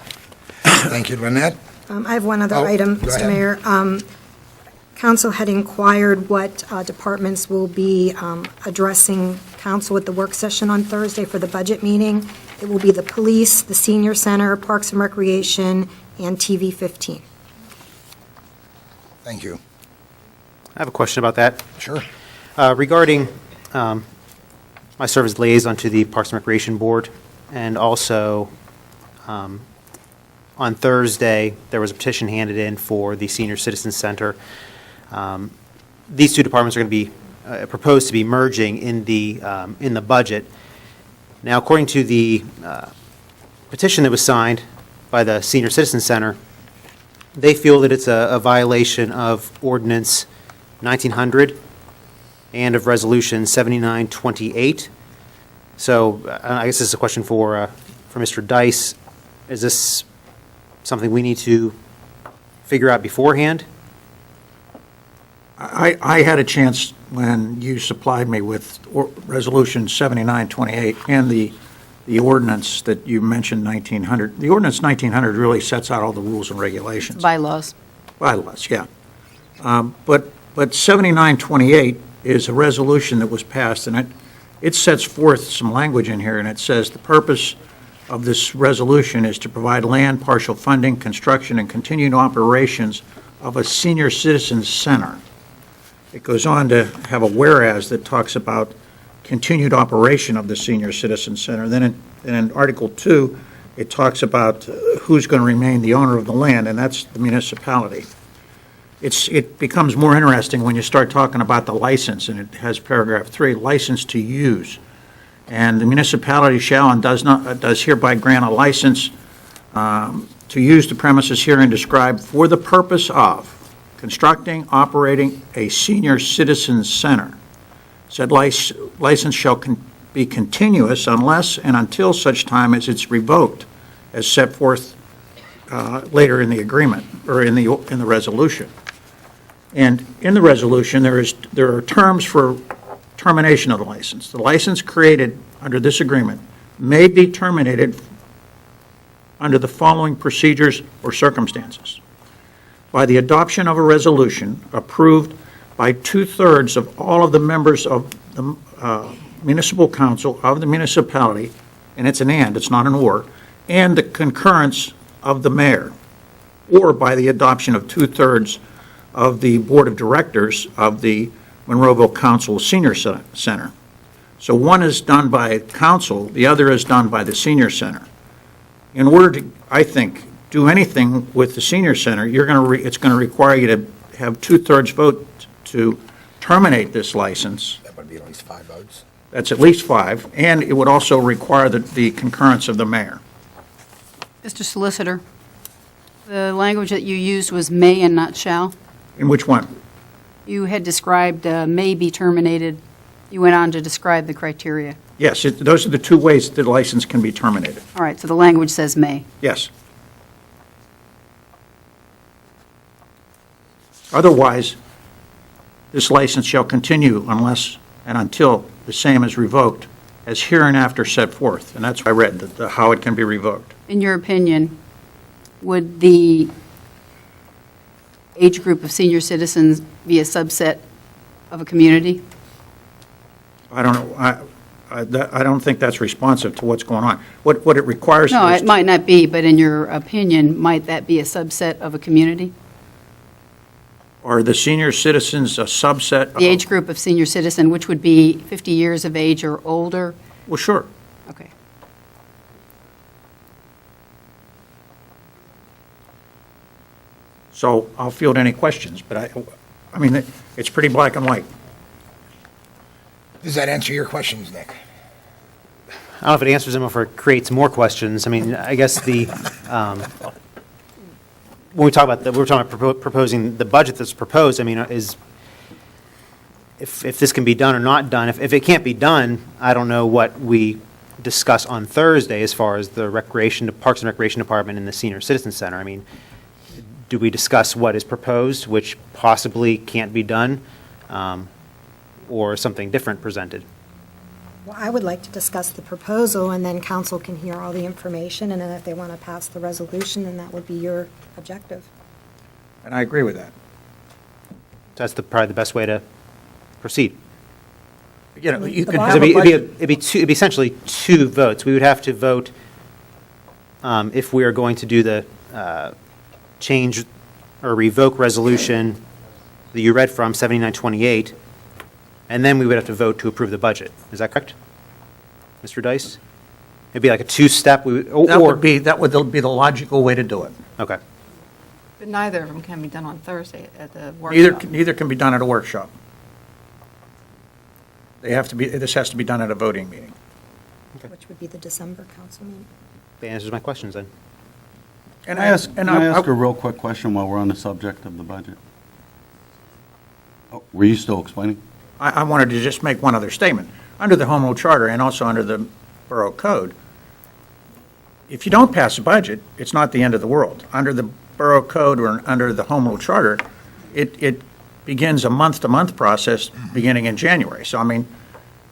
Thank you, Lynette. I have one other Oh, item, go Mr. ahead. Mayor. Council had inquired what departments will be addressing council at the work session on Thursday for the budget meeting. It will be the police, the senior center, Parks and Recreation, and TV 15. Thank you. I have a question about that. Sure. Regarding my service liaison to the Parks and Recreation Board, and also on Thursday, there was a petition handed in for the Senior Citizen Center. These 2 departments are going to be proposed to be merging in the budget. Now, according to the petition that was signed by the Senior Citizen Center, they feel that it's a violation of Ordinance 1900 and of Resolution 7928. So I guess this is a question for Mr. Dice. Is this something we need to figure out beforehand? I had a chance when you supplied me with Resolution 7928 and the ordinance that you mentioned, 1900. The ordinance 1900 really sets out all the rules and regulations. Bylaws. Bylaws, yeah. But 7928 is a resolution that was passed, and it sets forth some language in here, and it says the purpose of this resolution is to provide land, partial funding, construction, and continued operations of a senior citizens center. It goes on to have a whereas that talks about continued operation of the senior citizen center. Then in Article 2, it talks about who's going to remain the owner of the land, and that's the municipality. It becomes more interesting when you start talking about the license, and it has paragraph 3, license to use. And the municipality shall and does hereby grant a license to use the premises herein described for the purpose of constructing, operating a senior citizens center. Said license shall be continuous unless and until such time as it's revoked, as set forth later in the agreement, or in the resolution. And in the resolution, there are terms for termination of the license. The license created under this agreement may be terminated under the following procedures or circumstances: by the adoption of a resolution approved by 2/3 of all of the members of the municipal council of the municipality, and it's an and, it's not an or, and the concurrence of the mayor, or by the adoption of 2/3 of the board of directors of the Monroeville Council Senior Center. So one is done by council, the other is done by the senior center. In order to, I think, do anything with the senior center, it's going to require you to have 2/3 vote to terminate this license. That would be at least 5 votes. That's at least 5, and it would also require the concurrence of the mayor. Mr. Solicitor, the language that you used was may and not shall. In which one? You had described may be terminated. You went on to describe the criteria. Yes, those are the 2 ways that the license can be terminated. All right, so the language says may. Yes. Otherwise, this license shall continue unless and until the same is revoked as hereinafter set forth. And that's what I read, how it can be revoked. In your opinion, would the age group of senior citizens be a subset of a community? I don't know. I don't think that's responsive to what's going on. What it requires. No, is it might not be, but in your opinion, might that be a subset of a community? Are the senior citizens a subset? The age group of senior citizen, which would be 50 years of age or older? Well, sure. Okay. So I'll field any questions, but I mean, it's pretty black and white. Does that answer your questions, Nick? I don't know if it answers them or if it creates more questions. I mean, I guess when we talk about we're talking about proposing the budget that's proposed, I mean, is if this can be done or not done. If it can't be done, I don't know what we discuss on Thursday as far as the Parks and Recreation Department and the Senior Citizen Center. I mean, do we discuss what is proposed, which possibly can't be done, or something different presented? Well, I would like to discuss the proposal, and then council can hear all the information, and then if they want to pass the resolution, then that would be your objective. And I agree with that. That's probably the best way to proceed. You know, you The can bottom- have a budget. It'd be essentially 2 votes. We would have to vote if we are going to do the change or revoke resolution that you read from, 7928, and then we would have to vote to approve the budget. Is that correct, Mr. Dice? It'd be like a 2-step, That would be the logical way to do it. Okay. But neither of them can be done on Thursday at the workshop. Neither can be done at a workshop. This has to be done at a voting meeting. Which would be the December council meeting. That answers my questions then. And Can I ask a real quick question while we're on the subject of the budget? Oh, were you still explaining? I wanted to just make one other statement. Under the Home Rule Charter and also under the Borough Code, if you don't pass a budget, it's not the end of the world. Under the Borough Code or under the Home Rule Charter, it begins a month-to-month process beginning in January. So, I mean,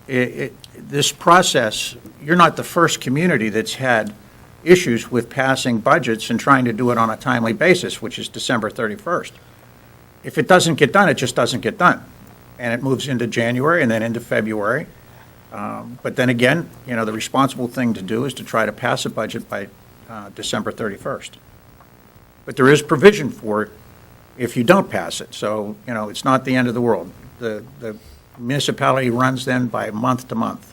this process, you're not the first community that's had issues with passing budgets and trying to do it on a timely basis, which is December 31st. If it doesn't get done, it just doesn't get done. And it moves into January and then into February. But then again, you know, the responsible thing to do is to try to pass a budget by December 31st. But there is provision for if you don't pass it. So, it's not the end of the world. The municipality runs then by month to month.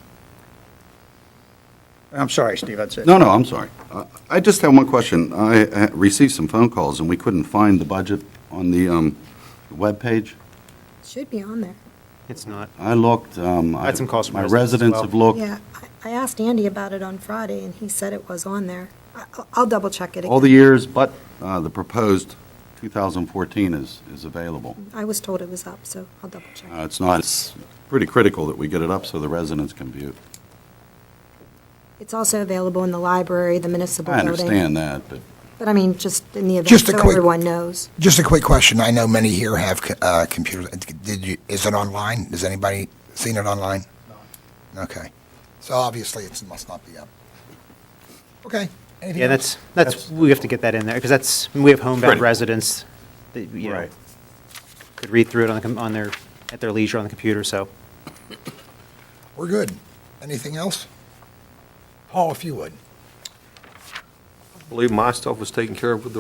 I'm sorry, Steve, that's it. No, I'm sorry. I just have one question. I received some phone calls, and we couldn't find the budget on the webpage. Should be on there. It's not. I looked. I had some calls from my residents as residents well. have looked. Yeah, I asked Andy about it on Friday, and he said it was on there. I'll double check it again. All the years but the proposed 2014 is available. I was told it was up, so I'll double check. It's not. It's pretty critical that we get it up so the residents can view it. It's also available in the library, the municipal I building. understand that, but But I mean, just in the event, Just a so quick- everyone knows. Just a quick question. I know many here have computers. Is it online? Has anybody seen it online? No. Okay. So obviously it must not be up. Okay. Anything Yeah, else? that's, we have to get that in there, because we have homebound Right. residents that, Right. could read through it at their leisure on the computer, so. We're good. Anything else? Paul, if you would. I believe my stuff was taken care of with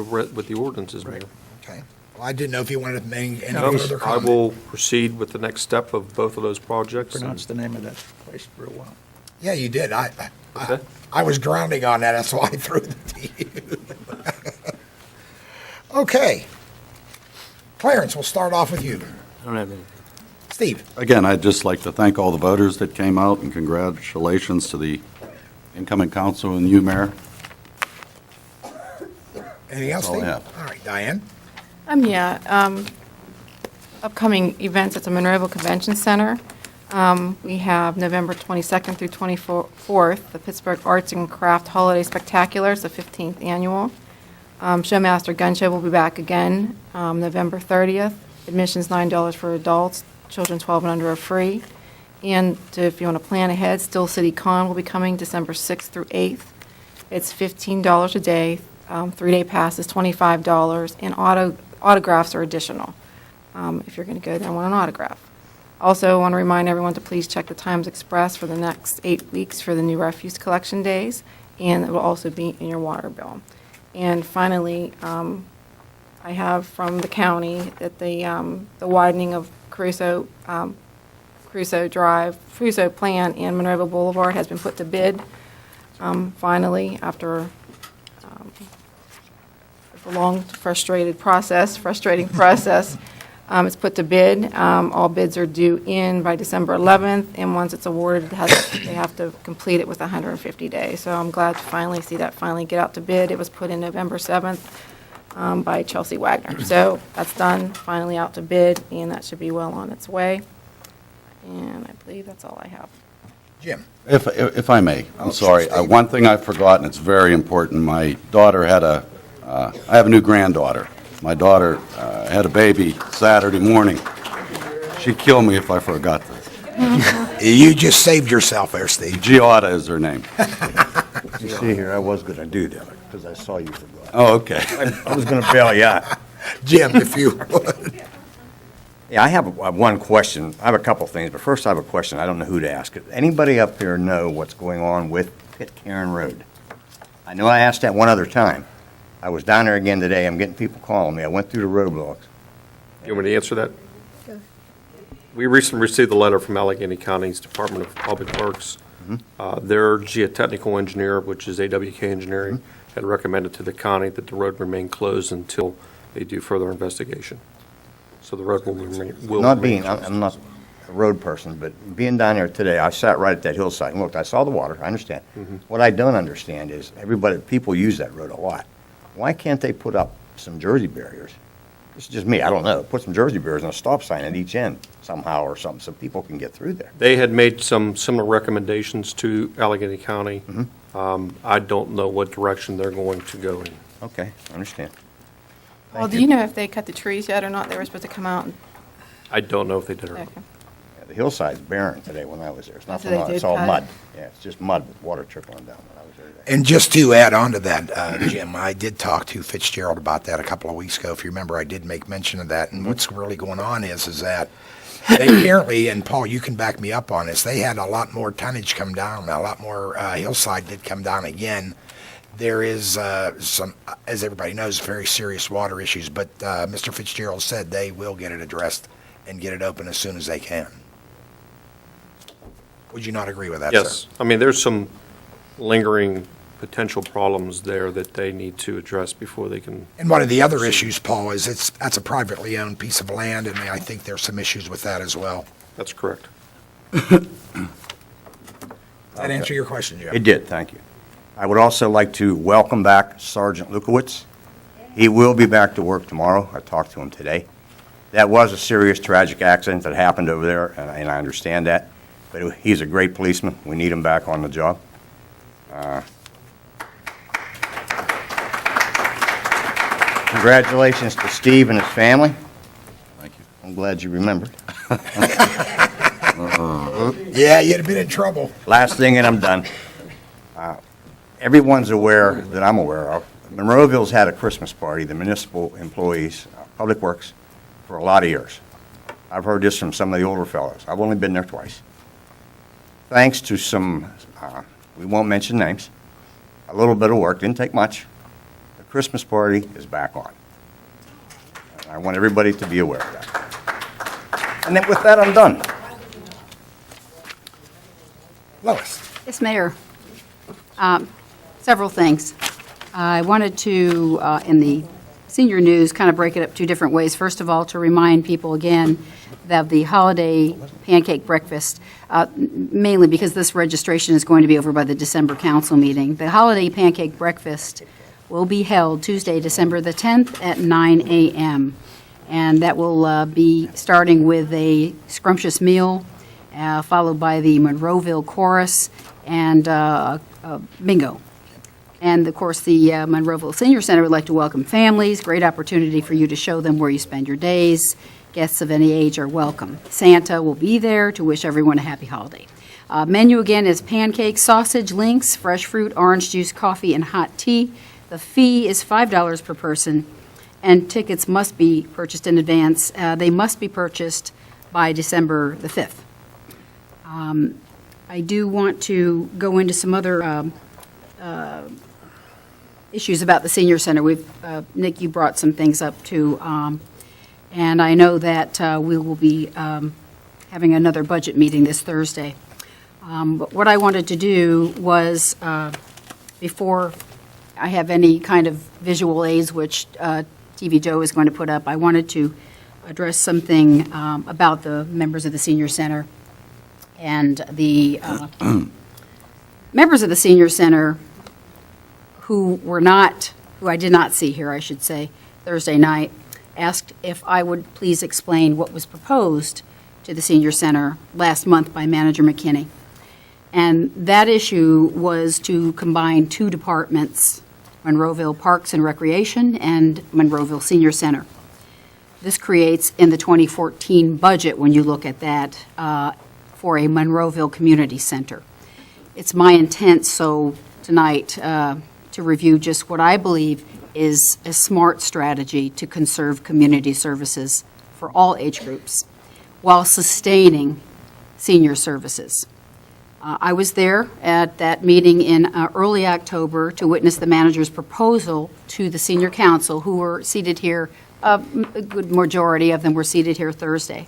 the ordinances, Mayor. Okay. Well, I didn't know if you wanted to make any No, further I comment. will proceed with the next step of both of those projects. pronounce the name of that place real well. Yeah, you did. Okay. I was grounding on that. That's why I threw it to you. Okay. Clarence, we'll start off with you. I don't have any. Steve. again, I'd just like to thank all the voters that came out, and congratulations to the incoming council and you, Mayor. Anything else, That's all I Steve? have. All right, Diane. Upcoming events at the Monroeville Convention Center. We have November 22nd through 24th, the Pittsburgh Arts and Craft Holiday Spectacular, it's the 15th annual. Showmaster Gun Show will be back again, November 30th. Admission's $9 for adults, children 12 and under are free. And if you want to plan ahead, Still City Con will be coming December 6th through 8th. It's $15 a day, 3-day pass is $25, and autographs are additional. If you're going to go there and want an autograph. Also, I want to remind everyone to please check the Times Express for the next 8 weeks for the new refuse collection days, and it will also be in your water bill. And finally, I have from the county that the widening of Crusoe Drive, Crusoe Plan and Monroeville Boulevard has been put to bid. Finally, after a long, frustrating process, it's put to bid. All bids are due in by December 11th, and once it's awarded, they have to complete it with 150 days. So I'm glad to finally see that finally get out to bid. It was put in November 7th by Chelsea Wagner. So that's done, finally out to bid, and that should be well on its way. And I believe that's all I have. Jim. If I may, I'm sorry. One thing I forgot, and it's very important. My daughter had I have a new granddaughter. My daughter had a baby Saturday morning. She'd kill me if I forgot this. You just saved yourself there, Steve. Giada is her name. You see here, I was going to do that, because I saw you forgot. Oh, okay. I was going to bail you out. Jim, if you would. Yeah, I have one question. I have a couple things, but first I have a question. I don't know who to ask it. Anybody up here know what's going on with Pitcairn Road? I know I asked that one other time. I was down there again today. I'm getting people calling me. I went through the roadblocks. You want me to answer that? We recently received a letter from Allegheny County's Department of Public Works. Their geotechnical engineer, which is AWK Engineering, had recommended to the county that the road remain closed until they do further investigation. So the road will remain. I'm not a road person, but being down there today, I sat right at that hillside and looked. I saw the water. I understand. What I don't understand is people use that road a lot. Why can't they put up some Jersey barriers? This is just me. I don't know. Put some Jersey barriers and a stop sign at each end somehow or something so people can get through there. They had made some similar recommendations to Allegheny County. I don't know what direction they're going to go in. Okay, I understand. Well, do you know if they cut the trees yet or not? They were supposed to come out and, I don't know if they did or not. okay. Yeah, the hillside's barren today when I was there. It's So nothing they on it. did It's all cut it? mud. Yeah, it's just mud with water trickling down when I was there today. And just to add on to that, Jim, I did talk to Fitzgerald about that a couple of weeks ago. If you remember, I did make mention of that. And what's really going on is that they apparently, and Paul, you can back me up on this, they had a lot more tonnage come down. A lot more hillside did come down again. There is some, as everybody knows, very serious water issues, but Mr. Fitzgerald said they will get it addressed and get it open as soon as they can. Would you not agree with that, sir? Yes. I mean, there's some lingering potential problems there that they need to address before they can. And one of the other issues, Paul, is that's a privately owned piece of land, and I think there's some issues with that as well. That's correct. Does that answer your question, Joe? It did, thank you. I would also like to welcome back Sergeant Lukowitz. He will be back to work tomorrow. I talked to him today. That was a serious, tragic accident that happened over there, and I understand that. But he's a great policeman. We need him back on the job. Congratulations to Steve and his family. Thank you. I'm glad you remembered. Yeah, you'd have been in trouble. Last thing, and I'm done. Everyone's aware that I'm aware of. Monroeville's had a Christmas party, the municipal employees, Public Works, for a lot of years. I've heard this from some of the older fellows. I've only been there twice. Thanks to some, we won't mention names, a little bit of work, didn't take much. The Christmas party is back on. And I want everybody to be aware of that. And then with that, I'm done. Lois. Yes, Mayor. Several things. I wanted to, in the senior news, kind of break it up two different ways. First of all, to remind people again that the holiday pancake breakfast, mainly because this registration is going to be over by the December council meeting. The holiday pancake breakfast will be held Tuesday, December the 10th at 9 a.m. And that will be starting with a scrumptious meal, followed by the Monroeville Chorus and bingo. And, of course, the Monroeville Senior Center would like to welcome families. Great opportunity for you to show them where you spend your days. Guests of any age are welcome. Santa will be there to wish everyone a happy holiday. Menu, again, is pancakes, sausage, links, fresh fruit, orange juice, coffee, and hot tea. The fee is $5 per person, and tickets must be purchased in advance. They must be purchased by December the 5th. I do want to go into some other issues about the senior center. Nick, you brought some things up too, and I know that we will be having another budget meeting this Thursday. But what I wanted to do was, before I have any kind of visual aids, which TV Joe is going to put up, I wanted to address something about the members of the senior center. And the members of the senior center who I did not see here, I should say, Thursday night, asked if I would please explain what was proposed to the senior center last month by Manager McKinney. And that issue was to combine two departments, Monroeville Parks and Recreation and Monroeville Senior Center. This creates, in the 2014 budget, when you look at that, for a Monroeville Community Center. It's my intent, tonight, to review just what I believe is a smart strategy to conserve community services for all age groups while sustaining senior services. I was there at that meeting in early October to witness the manager's proposal to the senior council, who were seated here, a good majority of them were seated here Thursday.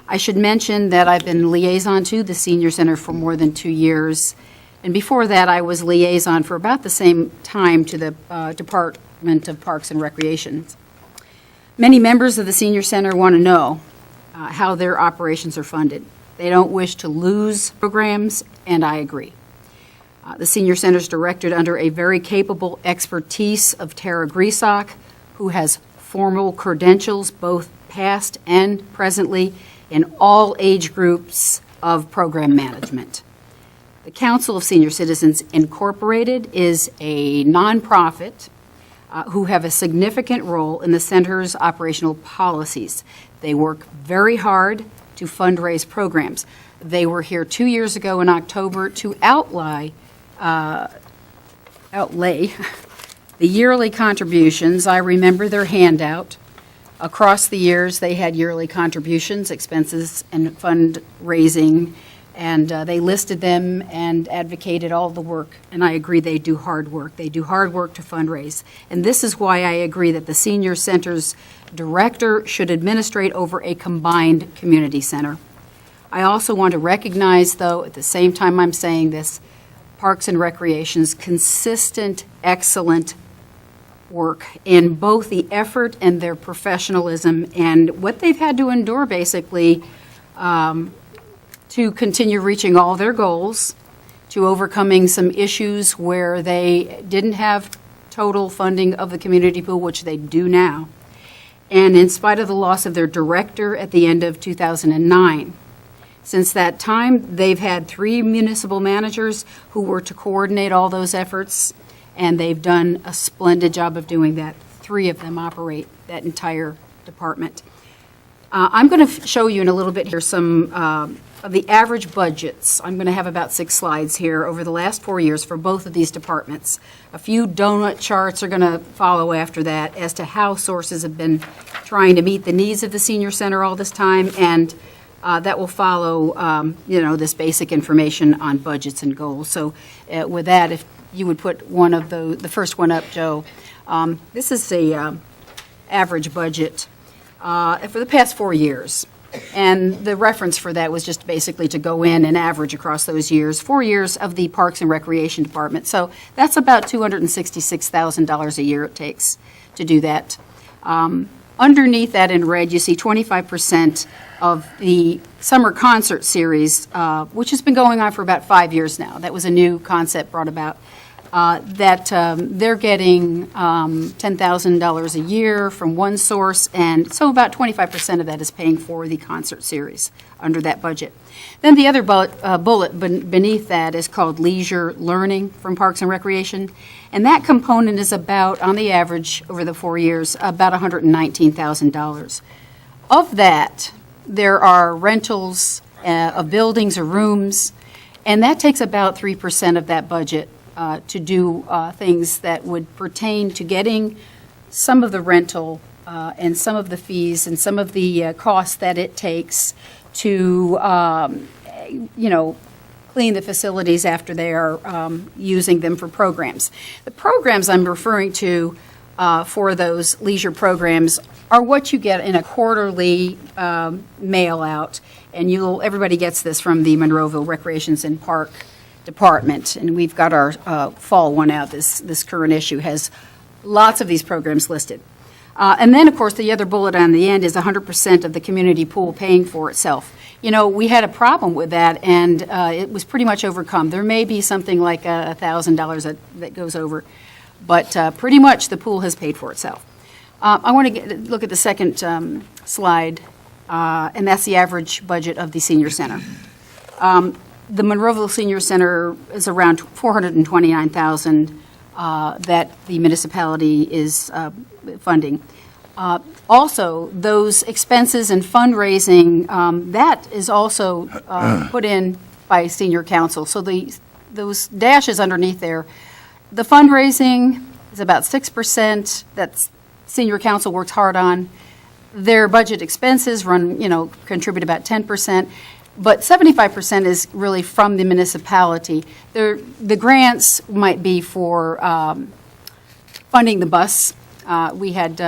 I should mention that I've been liaison to the senior center for more than 2 years. And before that, I was liaison for about the same time to the Department of Parks and Recreation. Many members of the senior center want to know how their operations are funded. They don't wish to lose programs, and I agree. The senior center is directed under a very capable expertise of Tara Grisock, who has formal credentials, both past and presently, in all age groups of program management. The Council of Senior Citizens Incorporated is a nonprofit who have a significant role in the center's operational policies. They work very hard to fundraise programs. They were here 2 years ago in October to outlay the yearly contributions. I remember their handout. Across the years, they had yearly contributions, expenses, and fundraising And they listed them and advocated all the work, and I agree they do hard work. They do hard work to fundraise. And this is why I agree that the senior center's director should administrate over a combined community center. I also want to recognize, though, at the same time I'm saying this, Parks and Recreation's consistent, excellent work in both the effort and their professionalism and what they've had to endure, basically, to continue reaching all their goals, to overcoming some issues where they didn't have total funding of the community pool, which they do now. And in spite of the loss of their director at the end of 2009, since that time, they've had 3 municipal managers who were to coordinate all those efforts, and they've done a splendid job of doing that. 3 of them operate that entire department. I'm going to show you in a little bit here some of the average budgets. I'm going to have about 6 slides here over the last 4 years for both of these departments. A few donut charts are going to follow after that as to how sources have been trying to meet the needs of the senior center all this time, and that will follow, this basic information on budgets and goals. So with that, if you would put one of the first one up, Joe. This is the average budget for the past 4 years. And the reference for that was just basically to go in and average across those years, 4 years of the Parks and Recreation Department. So that's about $266,000 a year it takes to do that. Underneath that in red, you see 25% of the summer concert series, which has been going on for about 5 years now. That was a new concept brought about. They're getting $10,000 a year from one source, and so about 25% of that is paying for the concert series under that budget. Then the other bullet beneath that is called leisure learning from Parks and Recreation, and that component is about, on the average over the 4 years, about $119,000. Of that, there are rentals of buildings or rooms, and that takes about 3% of that budget to do things that would pertain to getting some of the rental and some of the fees and some of the costs that it takes to, clean the facilities after they are using them for programs. The programs I'm referring to for those leisure programs are what you get in a quarterly mail out, and everybody gets this from the Monroeville Recreations and Park Department, and we've got our fall one out. This current issue has lots of these programs listed. And then, of course, the other bullet on the end is 100% of the community pool paying for itself. We had a problem with that, and it was pretty much overcome. There may be something like $1,000 that goes over, but pretty much the pool has paid for itself. I want to look at the second slide, and that's the average budget of the senior center. The Monroeville Senior Center is around $429,000 that the municipality is funding. Also, those expenses and fundraising, that is also put in by senior council. So those dashes underneath there, the fundraising is about 6% that senior council works hard on. Their budget expenses contribute about 10%. But 75% is really from the municipality. The grants might be for funding the bus. We had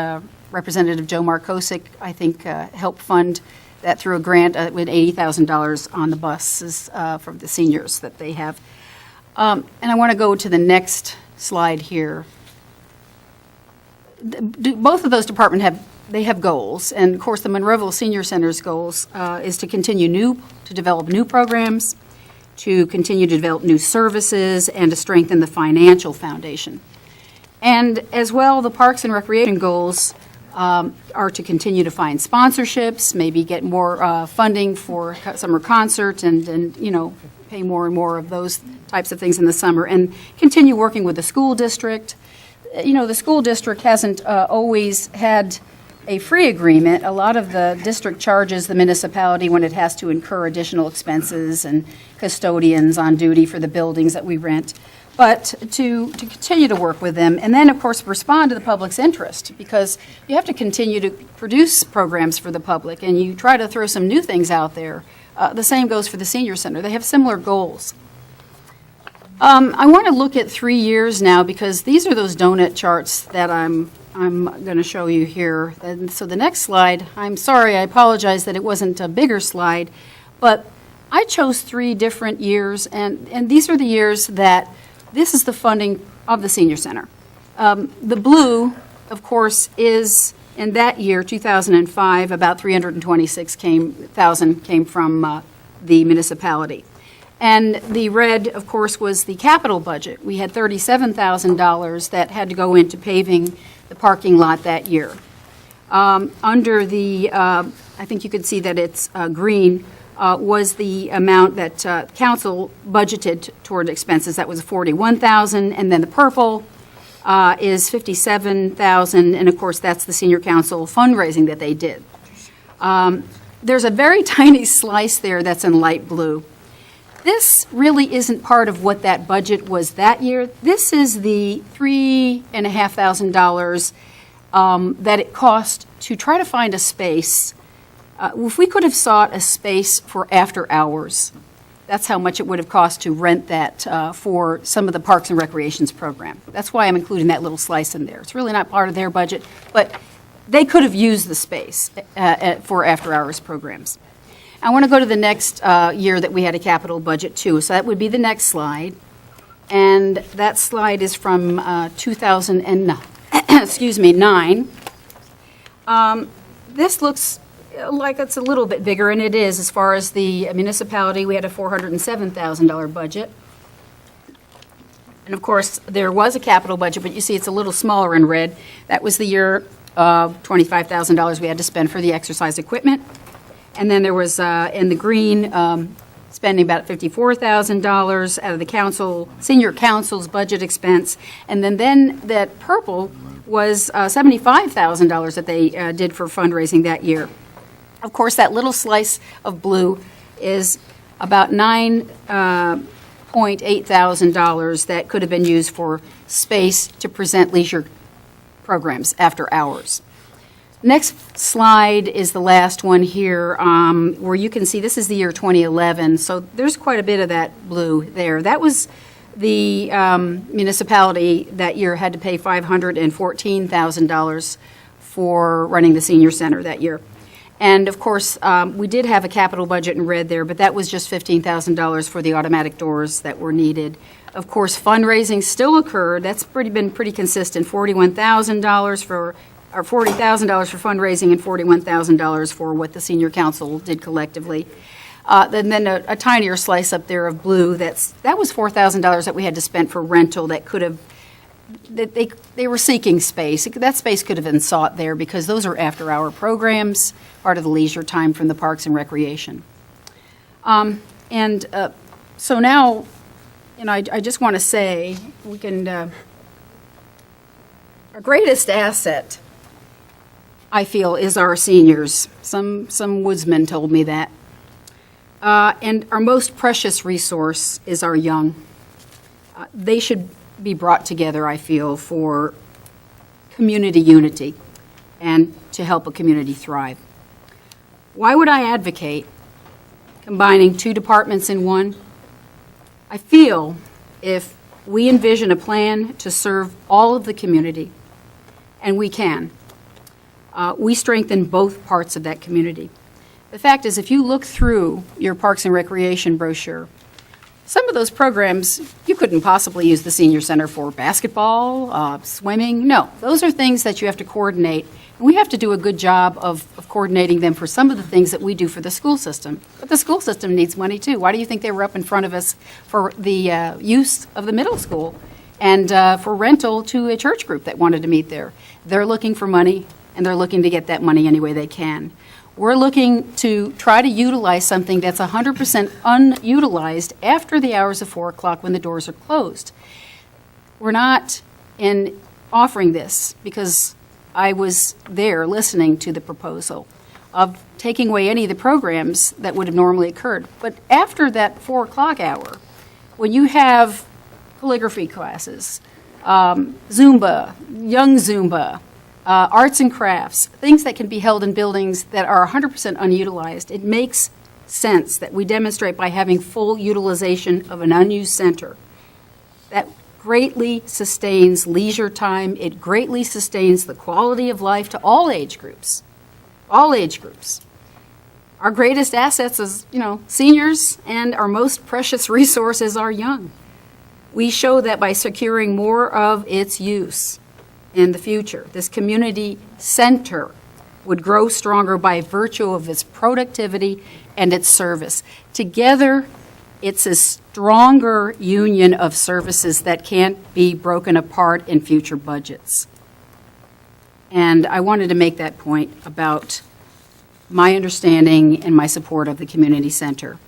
Representative Joe Markosik, I think, help fund that through a grant with $80,000 on the buses for the seniors that they have. And I want to go to the next slide here. Both of those departments have goals, and of course the Monroeville Senior Center's goals is to continue to develop new programs, to continue to develop new services, and to strengthen the financial foundation. And as well, the Parks and Recreation goals are to continue to find sponsorships, maybe get more funding for summer concert, and pay more and more of those types of things in the summer, and continue working with the school district. The school district hasn't always had a free agreement. A lot of the district charges the municipality when it has to incur additional expenses and custodians on duty for the buildings that we rent. But to continue to work with them, and then, of course, respond to the public's interest, because you have to continue to produce programs for the public, and you try to throw some new things out there, The same goes for the senior center. They have similar goals. I want to look at 3 years now because these are those donut charts that I'm going to show you here. And so the next slide, I'm sorry, I apologize that it wasn't a bigger slide, but I chose 3 different years, and these are the years that this is the funding of the senior center. The blue, of course, is in that year, 2005, about $326,000 came from the municipality. And the red, of course, was the capital budget. We had $37,000 that had to go into paving the parking lot that year. Under the, I think you could see that it's green, was the amount that council budgeted toward expenses. That was $41,000, and then the purple is $57,000, and of course, that's the senior council fundraising that they did. There's a very tiny slice there that's in light blue. This really isn't part of what that budget was that year. This is the $3,500 that it cost to try to find a space. If we could have sought a space for after hours, that's how much it would have cost to rent that for some of the Parks and Recreations program. That's why I'm including that little slice in there. It's really not part of their budget, but they could have used the space for after-hours programs. I want to go to the next year that we had a capital budget too, so that would be the next slide. And that slide is from 2009. This looks like it's a little bit bigger, and it is. As far as the municipality, we had a $407,000 budget. And of course, there was a capital budget, but you see it's a little smaller in red. That was the year $25,000 we had to spend for the exercise equipment. And then there was, in the green, spending about $54,000 out of the senior council's budget expense. And then that purple was $75,000 that they did for fundraising that year. Of course, that little slice of blue is about $9,800 that could have been used for space to present leisure programs after hours. Next slide is the last one here, where you can see this is the year 2011, so there's quite a bit of that blue there. That was the municipality that year had to pay $514,000 for running the senior center that year. And of course, we did have a capital budget in red there, but that was just $15,000 for the automatic doors that were needed. Of course, fundraising still occurred. That's been pretty consistent, $40,000 for fundraising and $41,000 for what the senior council did collectively. Then a tinier slice up there of blue, that was $4,000 that we had to spend for rental that could have, they were seeking space. That space could have been sought there because those are after-hour programs, part of the leisure time from the Parks and Recreation. So now, I just want to say, we can, our greatest asset, I feel, is our seniors. Some woodsmen told me that. And our most precious resource is our young. They should be brought together, I feel, for community unity and to help a community thrive. Why would I advocate combining 2 departments in one? I feel if we envision a plan to serve all of the community, and we can, we strengthen both parts of that community. The fact is, if you look through your Parks and Recreation brochure, some of those programs, you couldn't possibly use the senior center for basketball, swimming. No, those are things that you have to coordinate. And we have to do a good job of coordinating them for some of the things that we do for the school system. But the school system needs money, too. Why do you think they were up in front of us for the use of the middle school and for rental to a church group that wanted to meet there? They're looking for money, and they're looking to get that money any way they can. We're looking to try to utilize something that's 100% unutilized after the hours of 4 o'clock when the doors are closed. We're not in offering this because I was there listening to the proposal of taking away any of the programs that would have normally occurred. But after that 4 o'clock hour, when you have calligraphy classes, Zumba, young Zumba, arts and crafts, things that can be held in buildings that are 100% unutilized, it makes sense that we demonstrate by having full utilization of an unused center. That greatly sustains leisure time. It greatly sustains the quality of life to all age groups. All age groups. Our greatest assets is, seniors, and our most precious resources are young. We show that by securing more of its use in the future. This community center would grow stronger by virtue of its productivity and its service. Together, it's a stronger union of services that can't be broken apart in future budgets. And I wanted to make that point about my understanding and my support of the community center.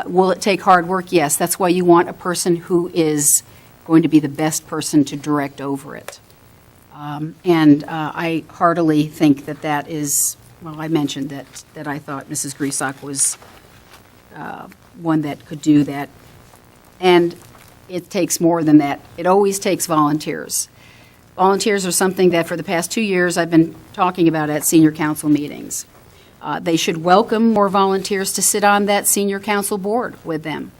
Will it take hard work? Yes. That's why you want a person who is going to be the best person to direct over it. And I heartily think that is, well, I mentioned that I thought Mrs. Griesbach was one that could do that. And it takes more than that. It always takes volunteers. Volunteers are something that for the past 2 years I've been talking about at senior council meetings. They should welcome more volunteers to sit on that senior council board with them.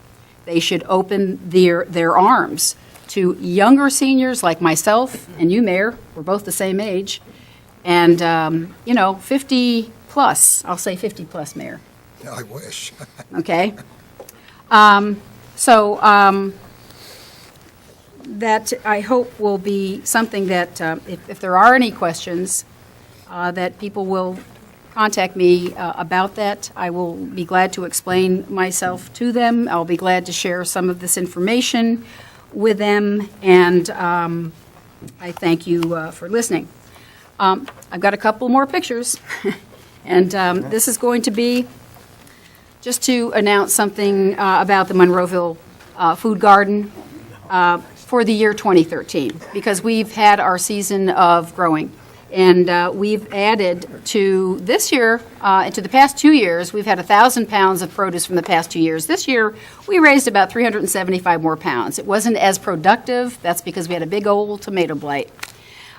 They should open their arms to younger seniors like myself and you, Mayor. We're both the same age. And, 50 plus. I'll say 50 plus, Mayor. I wish. Okay? That I hope will be something that, if there are any questions, that people will contact me about that. I will be glad to explain myself to them. I'll be glad to share some of this information with them, and I thank you for listening. I've got a couple more pictures, and this is going to be just to announce something about the Monroeville Food Garden for the year 2013, because we've had our season of growing. And we've added to this year, and to the past 2 years, we've had 1,000 pounds of produce from the past 2 years. This year, we raised about 375 more pounds. It wasn't as productive. That's because we had a big old tomato blight.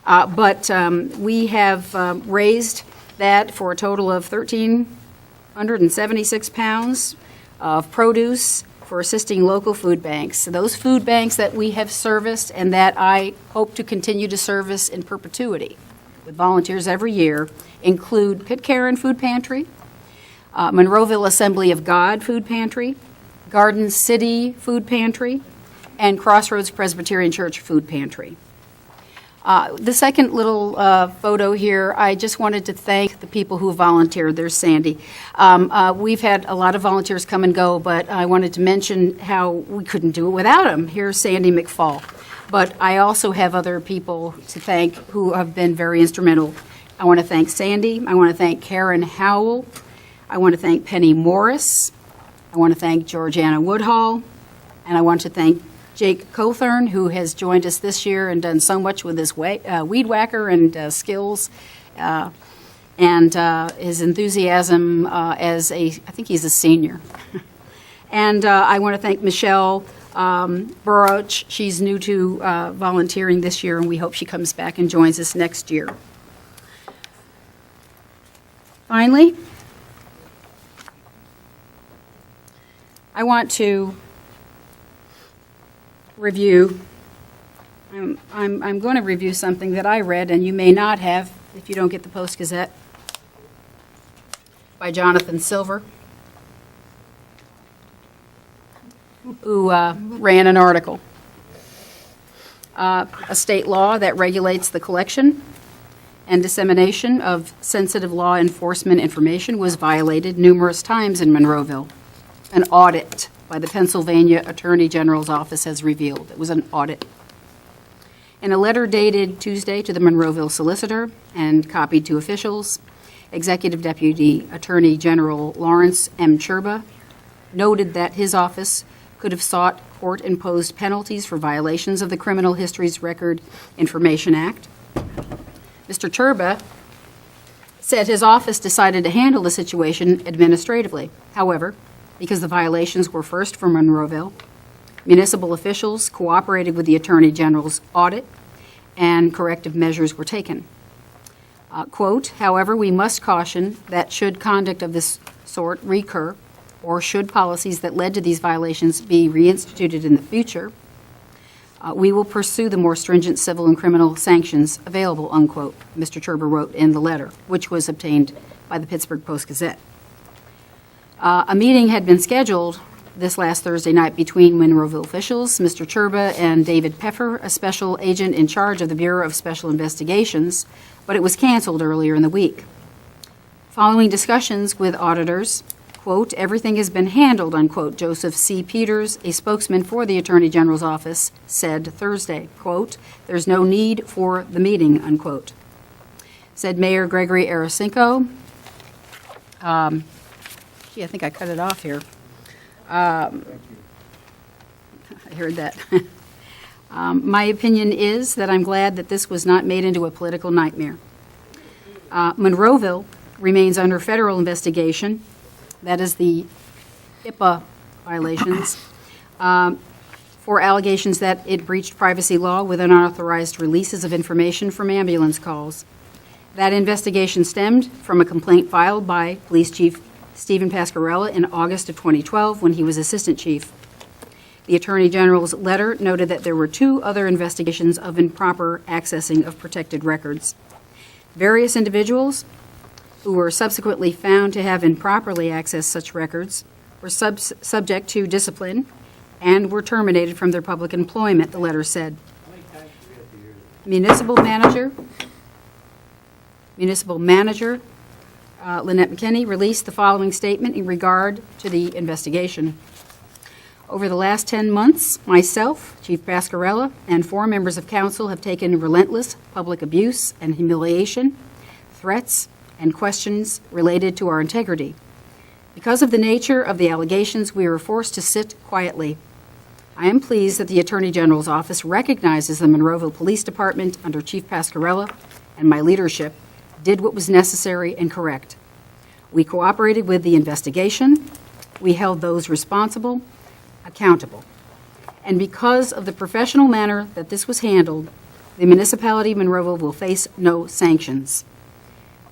But we have raised that for a total of 1,376 pounds of produce for assisting local food banks. Those food banks that we have serviced and that I hope to continue to service in perpetuity with volunteers every year include Pitcairn Food Pantry, Monroeville Assembly of God Food Pantry, Garden City Food Pantry, and Crossroads Presbyterian Church Food Pantry. The second little photo here, I just wanted to thank the people who volunteered. There's Sandy. We've had a lot of volunteers come and go, but I wanted to mention how we couldn't do it without them. Here's Sandy McFall. But I also have other people to thank who have been very instrumental. I want to thank Sandy. I want to thank Karen Howell. I want to thank Penny Morris. I want to thank Georgiana Woodhall. And I want to thank Jake Cothern, who has joined us this year and done so much with his weed whacker and skills, and his enthusiasm I think he's a senior. And I want to thank Michelle Burroch. She's new to volunteering this year, and we hope she comes back and joins us next year. Finally, I want to review. I'm going to review something that I read, and you may not have if you don't get the Post-Gazette, by Jonathan Silver, who ran an article. A state law that regulates the collection and dissemination of sensitive law enforcement information was violated numerous times in Monroeville. An audit by the Pennsylvania Attorney General's Office has revealed. It was an audit. In a letter dated Tuesday to the Monroeville solicitor and copied to officials, Executive Deputy Attorney General Lawrence M. Churba noted that his office could have sought court-imposed penalties for violations of the Criminal Histories Record Information Act. Mr. Churba said his office decided to handle the situation administratively. However, because the violations were first for Monroeville, municipal officials cooperated with the Attorney General's audit, and corrective measures were taken. Quote, however, we must caution that should conduct of this sort recur, or should policies that led to these violations be reinstituted in the future, we will pursue the more stringent civil and criminal sanctions available, unquote, Mr. Churba wrote in the letter, which was obtained by the Pittsburgh Post-Gazette. A meeting had been scheduled this last Thursday night between Monroeville officials, Mr. Churba and David Peffer, a special agent in charge of the Bureau of Special Investigations, but it was canceled earlier in the week. Following discussions with auditors, quote, everything has been handled, unquote, Joseph C. Peters, a spokesman for the Attorney General's office, said Thursday, quote, there's no need for the meeting, unquote. Said Mayor Gregory Arasinko. Gee, I think I cut it off here. I heard that. My opinion is that I'm glad that this was not made into a political nightmare. Monroeville remains under federal investigation. That is the HIPAA violations for allegations that it breached privacy law with unauthorized releases of information from ambulance calls. That investigation stemmed from a complaint filed by Police Chief Stephen Pasquarella in August of 2012 when he was Assistant Chief. The Attorney General's letter noted that there were 2 other investigations of improper accessing of protected records. Various individuals who were subsequently found to have improperly accessed such records were subject to discipline and were terminated from their public employment, the letter said. Municipal manager Lynette McKinney released the following statement in regard to the investigation. Over the last 10 months, myself, Chief Pasquarella, and 4 members of council have taken relentless public abuse and humiliation, threats, and questions related to our integrity. Because of the nature of the allegations, we were forced to sit quietly. I am pleased that the Attorney General's office recognizes the Monroeville Police Department under Chief Pasquarella and my leadership did what was necessary and correct. We cooperated with the investigation. We held those responsible accountable. And because of the professional manner that this was handled, the municipality of Monroeville will face no sanctions.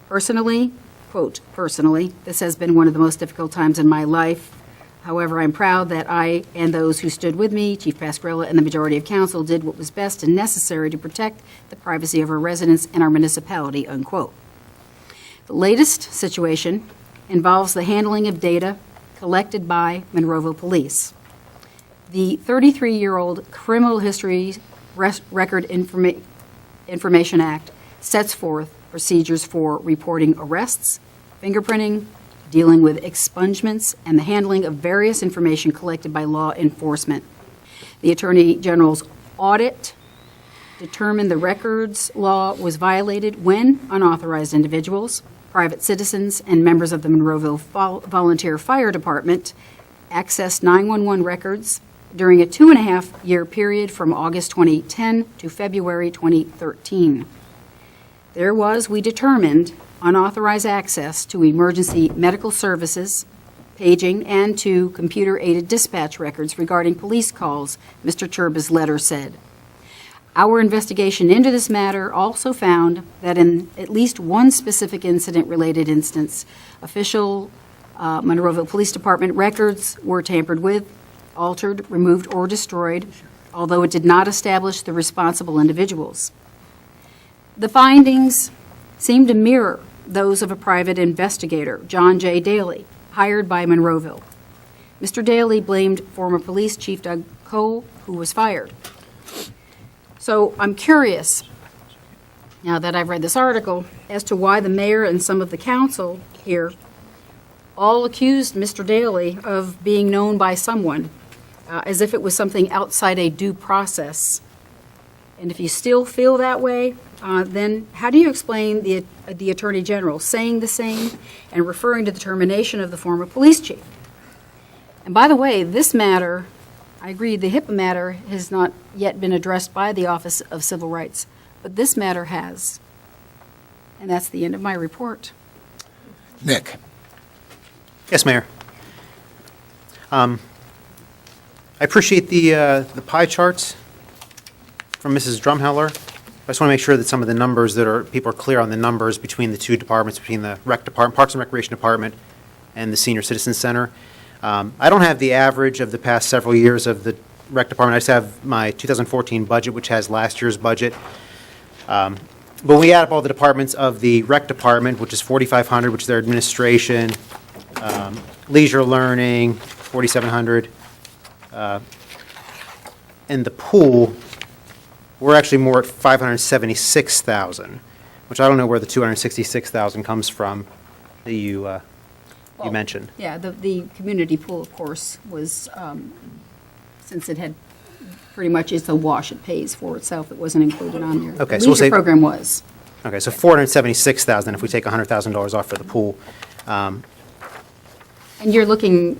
Personally, quote, personally, this has been one of the most difficult times in my life. However, I'm proud that I and those who stood with me, Chief Pasquarella and the majority of council, did what was best and necessary to protect the privacy of our residents and our municipality, unquote. The latest situation involves the handling of data collected by Monroeville Police. The 33-year-old Criminal History Record Information Act sets forth procedures for reporting arrests, fingerprinting, dealing with expungements, and the handling of various information collected by law enforcement. The Attorney General's audit determined the records law was violated when unauthorized individuals, private citizens, and members of the Monroeville Volunteer Fire Department accessed 911 records during a 2.5-year period from August 2010 to February 2013. There was, we determined, unauthorized access to emergency medical services, paging, and to computer-aided dispatch records regarding police calls, Mr. Churba's letter said. Our investigation into this matter also found that in at least one specific incident-related instance, official Monroeville Police Department records were tampered with, altered, removed, or destroyed, although it did not establish the responsible individuals. The findings seem to mirror those of a private investigator, John J. Daly, hired by Monroeville. Mr. Daly blamed former police chief Doug Cole, who was fired. So I'm curious, now that I've read this article, as to why the mayor and some of the council here all accused Mr. Daly of being known by someone, as if it was something outside a due process. And if you still feel that way, then how do you explain the Attorney General saying the same and referring to the termination of the former police chief? And by the way, this matter, I agree, the HIPAA matter has not yet been addressed by the Office of Civil Rights, but this matter has. And that's the end of my report. Nick. Yes, Mayor. I appreciate the pie charts from Mrs. Drumheller. I just want to make sure that some of the numbers people are clear on the numbers between the 2 departments, between the Rec Department, Parks and Recreation Department, and the Senior Citizen Center. I don't have the average of the past several years of the rec department. I just have my 2014 budget, which has last year's budget. But when we add up all the departments of the rec department, which is 4,500, which is their administration, leisure learning, 4,700, and the pool, we're actually more at 576,000, which I don't know where the 266,000 comes from that you mentioned. Yeah, the community pool, of course, was, since it had pretty much it's a wash, it pays for itself, it wasn't included on there. Okay, The so we'll leisure say- program was. Okay, so 476,000 if we take $100,000 off for the pool. And you're looking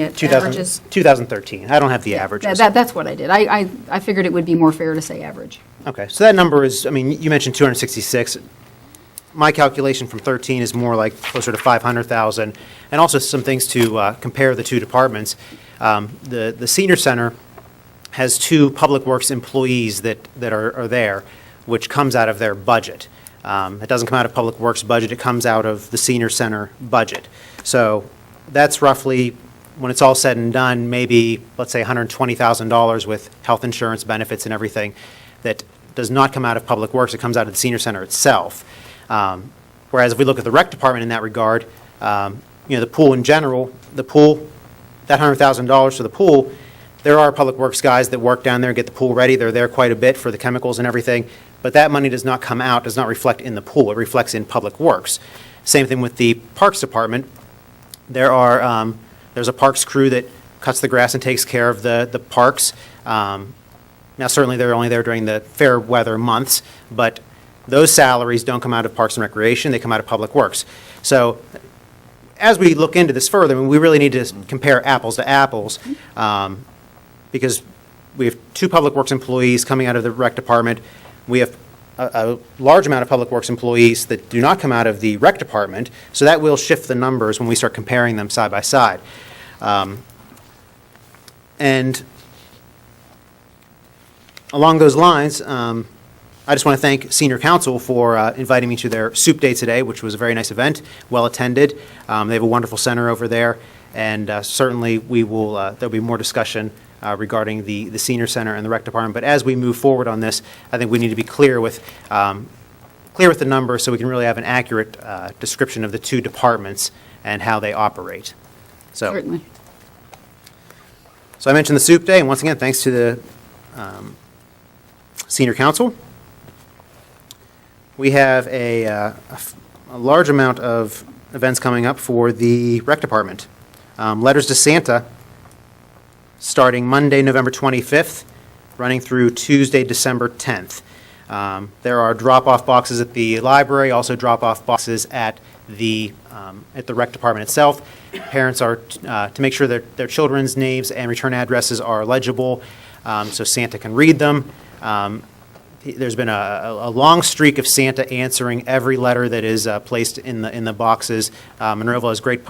at 2000 averages? 2013, I don't have the averages. That's what I did. I figured it would be more fair to say average. Okay, so that number is, I mean, you mentioned 266. My calculation from 13 is more like closer to 500,000. And also some things to compare the two departments. The senior center has 2 public works employees that are there, which comes out of their budget. It doesn't come out of public works budget, it comes out of the senior center budget. So that's roughly, when it's all said and done, maybe, let's say, $120,000 with health insurance benefits and everything that does not come out of public works, it comes out of the senior center itself. Whereas if we look at the rec department in that regard, the pool in general, that $100,000 for the pool, there are public works guys that work down there, get the pool ready, they're there quite a bit for the chemicals and everything, but that money does not come out, does not reflect in the pool, it reflects in public works. Same thing with the parks department. There's a parks crew that cuts the grass and takes care of the parks. Now, certainly, they're only there during the fair weather months, but those salaries don't come out of Parks and Recreation, they come out of Public Works. So as we look into this further, I mean, we really need to compare apples to apples, because we have 2 Public Works employees coming out of the Rec Department. We have a large amount of Public Works employees that do not come out of the Rec Department, so that will shift the numbers when we start comparing them side by side. And along those lines, I just want to thank Senior Council for inviting me to their soup day today, which was a very nice event, well-attended. They have a wonderful center over there, and certainly there'll be more discussion regarding the senior center and the rec department. But as we move forward on this, I think we need to be clear with the numbers so we can really have an accurate description of the 2 departments and how they operate. Certainly. So I mentioned the soup day, and once again, thanks to the Senior Council. We have a large amount of events coming up for the rec department. Letters to Santa, starting Monday, November 25th, running through Tuesday, December 10th. There are drop-off boxes at the library, also drop-off boxes at the rec department itself. Parents are to make sure that their children's names and return addresses are legible, so Santa can read them. There's been a long streak of Santa answering every letter that is placed in the boxes. Monroeville has great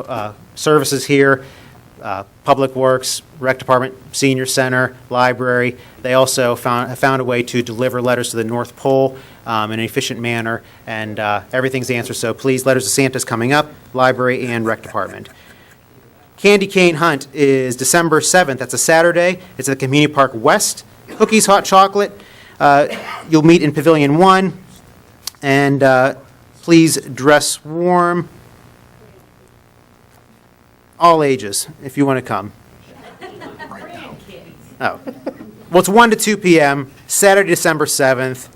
services here. Public Works, Rec Department, Senior Center, Library. They also have found a way to deliver letters to the North Pole in an efficient manner, and everything's answered. So please, Letters to Santa is coming up, Library and Rec Department. Candy Cane Hunt is December 7th. That's a Saturday. It's at the Community Park West. Cookies, hot chocolate. You'll meet in Pavilion 1, and please dress warm. All ages, if you want to come. Oh. Well, it's 1 to 2 p.m., Saturday, December 7th.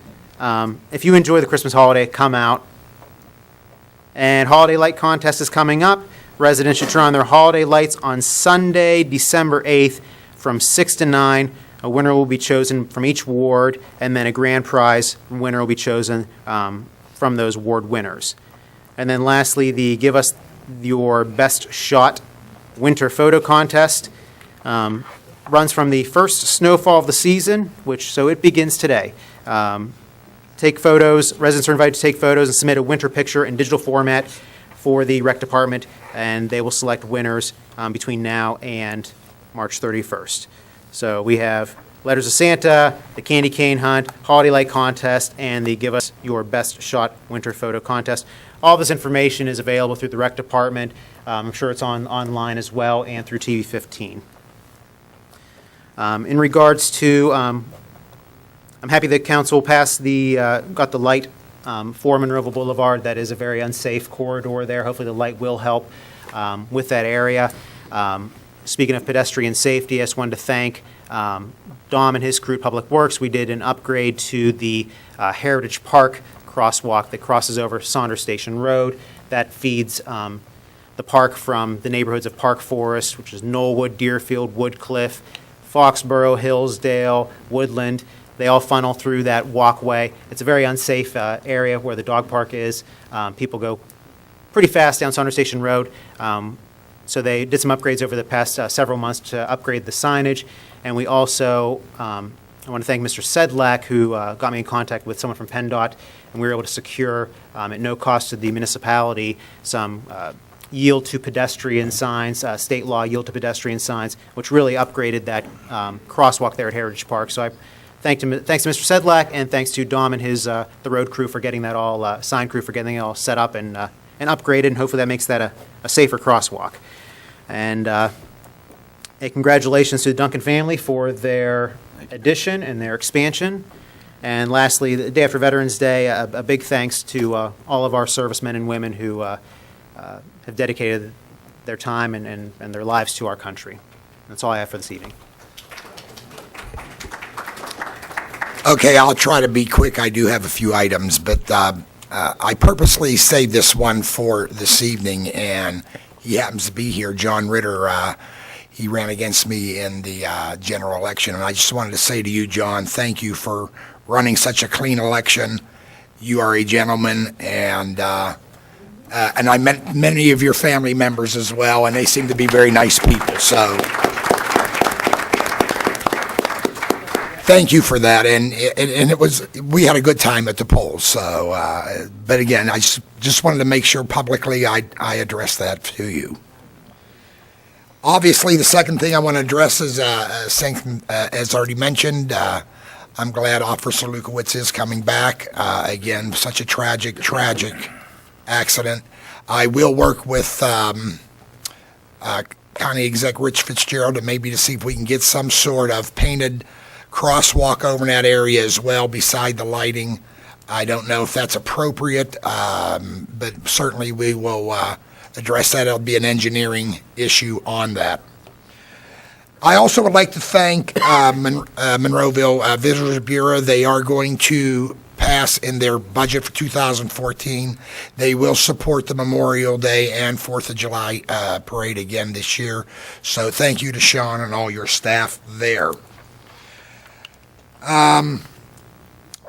If you enjoy the Christmas holiday, come out. And Holiday Light Contest is coming up. Residents should turn on their holiday lights on Sunday, December 8th from 6 to 9. A winner will be chosen from each ward, and then a grand prize winner will be chosen from those ward winners. And then lastly, the Give Us Your Best Shot Winter Photo Contest runs from the first snowfall of the season, so it begins today. Take photos, residents are invited to take photos and submit a winter picture in digital format for the rec department, and they will select winners between now and March 31st. So we have Letters of Santa, the Candy Cane Hunt, Holiday Light Contest, and the Give Us Your Best Shot Winter Photo Contest. All this information is available through the Rec Department. I'm sure it's online as well, and through TV 15. In regards to, I'm happy that council passed got the light for Monroeville Boulevard. That is a very unsafe corridor there. Hopefully the light will help with that area. Speaking of pedestrian safety, I just wanted to thank Dom and his crew at Public Works. We did an upgrade to the Heritage Park crosswalk that crosses over Saunders Station Road. That feeds the park from the neighborhoods of Park Forest, which is Knollwood, Deerfield, Woodcliff, Foxborough, Hillsdale, Woodland. They all funnel through that walkway. It's a very unsafe area where the dog park is. People go pretty fast down Saunders Station Road. So they did some upgrades over the past several months to upgrade the signage. And we also, I want to thank Mr. Sedlak, who got me in contact with someone from PennDOT, and we were able to secure, at no cost to the municipality, some yield to pedestrian signs, state law yield to pedestrian signs, which really upgraded that crosswalk there at Heritage Park. So thanks to Mr. Sedlak, and thanks to Dom and his the road crew for getting that all, sign crew for getting it all set up and upgraded, and hopefully that makes that a safer crosswalk. And a congratulations to the Duncan family for their addition and their expansion. And lastly, the day after Veterans Day, a big thanks to all of our servicemen and women who have dedicated their time and their lives to our country. That's all I have for this evening. Okay, I'll try to be quick. I do have a few items, but I purposely saved this one for this evening, and he happens to be here. John Ritter, he ran against me in the general election, and I just wanted to say to you, John, thank you for running such a clean election. You are a gentleman, and I met many of your family members as well, and they seem to be very nice people, so thank you for that. And it was, we had a good time at the polls, so, but again, I just wanted to make sure publicly I addressed that to you. Obviously, the second thing I want to address is, as already mentioned, I'm glad Officer Lukowitz is coming back. Again, such a tragic accident. I will work with County Exec Rich Fitzgerald to maybe to see if we can get some sort of painted crosswalk over in that area as well beside the lighting. I don't know if that's appropriate, but certainly we will address that. It'll be an engineering issue on that. I also would like to thank Monroeville Visitors Bureau. They are going to pass in their budget for 2014. They will support the Memorial Day and 4th of July parade again this year. So thank you to Sean and all your staff there.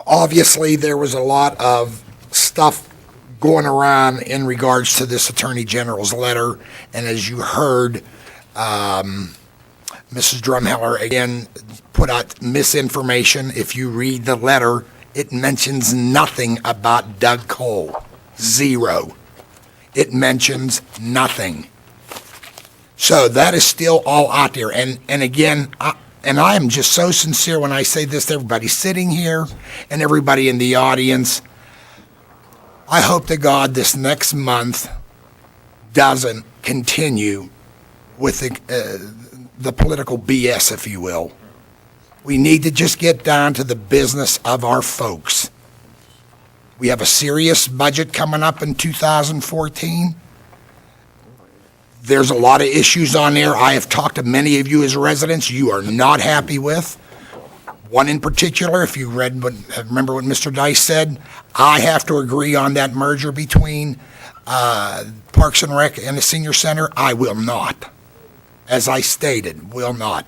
Obviously, there was a lot of stuff going around in regards to this Attorney General's letter, and as you heard, Mrs. Drumheller again put out misinformation. If you read the letter, it mentions nothing about Doug Cole. Zero. It mentions nothing. So that is still all out there. And again, I am just so sincere when I say this to everybody sitting here and everybody in the audience. I hope to God this next month doesn't continue with the political BS, if you will. We need to just get down to the business of our folks. We have a serious budget coming up in 2014. There's a lot of issues on there. I have talked to many of you as residents you are not happy with. One in particular, if you remember what Mr. Dice said, I have to agree on that merger between Parks and Rec and the Senior Center. I will not. As I stated, will not.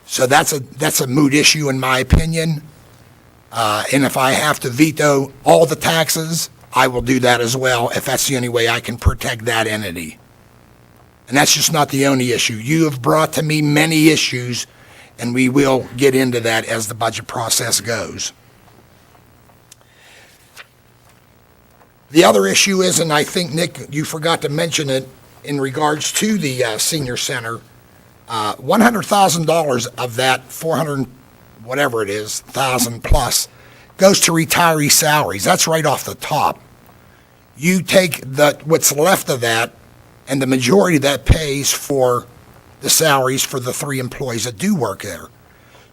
So that's a moot issue in my opinion. And if I have to veto all the taxes, I will do that as well if that's the only way I can protect that entity. And that's just not the only issue. You have brought to me many issues, and we will get into that as the budget process goes. The other issue is, and I think, Nick, you forgot to mention it, in regards to the senior center, $100,000 of that 400, whatever it is, thousand plus, goes to retiree salaries. That's right off the top. You take what's left of that, and the majority of that pays for the salaries for the 3 employees that do work there.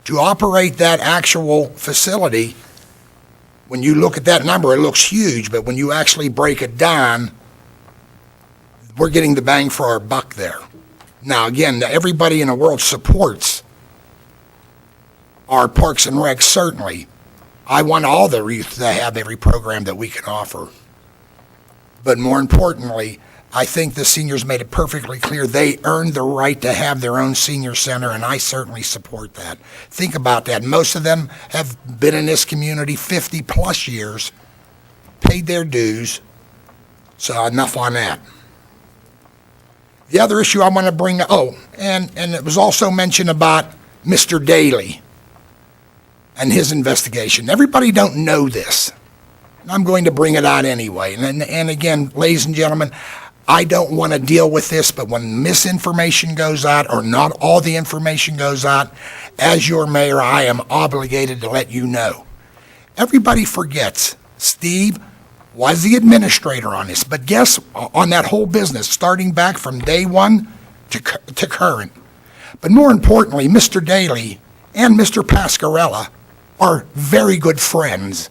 To operate that actual facility, when you look at that number, it looks huge, but when you actually break it down, we're getting the bang for our buck there. Now, again, everybody in the world supports our Parks and Rec, certainly. I want all the youth to have every program that we can offer. But more importantly, I think the seniors made it perfectly clear they earned the right to have their own senior center, and I certainly support that. Think about that. Most of them have been in this community 50-plus years, paid their dues, so enough on that. The other issue I want to bring, and it was also mentioned about Mr. Daly and his investigation. Everybody don't know this. I'm going to bring it out anyway. And again, ladies and gentlemen, I don't want to deal with this, but when misinformation goes out or not all the information goes out, as your mayor, I am obligated to let you know. Everybody forgets Steve was the administrator on this, but guess, on that whole business, starting back from day one to current. But more importantly, Mr. Daly and Mr. Pascarella are very good friends,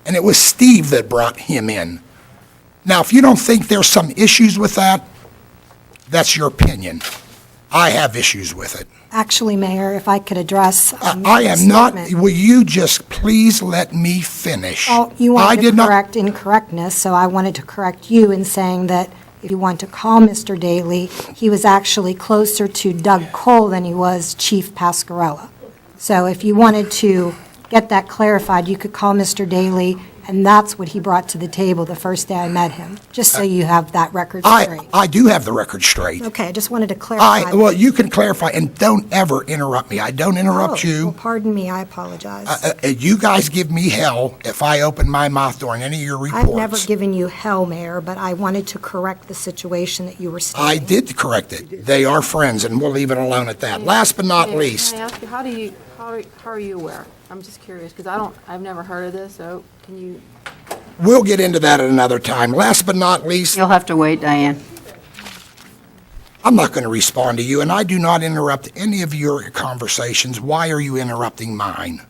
and it was Steve that brought him in. Now, if you don't think there's some issues with that, that's your opinion. I have issues with it. Actually, Mayor, if I could address. I am not, will you just please let me finish? Well, you wanted to correct incorrectness, so I wanted to correct you in saying that if you want to call Mr. Daly, he was actually closer to Doug Cole than he was Chief Pascarella. So if you wanted to get that clarified, you could call Mr. Daly, and that's what he brought to the table the first day I met him, just so you have that record straight. I do have the record straight. Okay, I just wanted to clarify. Well, you can clarify, and don't ever interrupt me. I don't interrupt you. Well, pardon me, I apologize. You guys give me hell if I open my mouth during any of your reports. I've never given you hell, Mayor, but I wanted to correct the situation that you were stating. I did correct it. They are friends, and we'll leave it alone at that. Last but not least. Can I ask you, how are you aware? I'm just curious, because I've never heard of this, so can you? We'll get into that at another time. Last but not least. You'll have to wait, Diane. I'm not going to respond to you, and I do not interrupt any of your conversations. Why are you interrupting mine?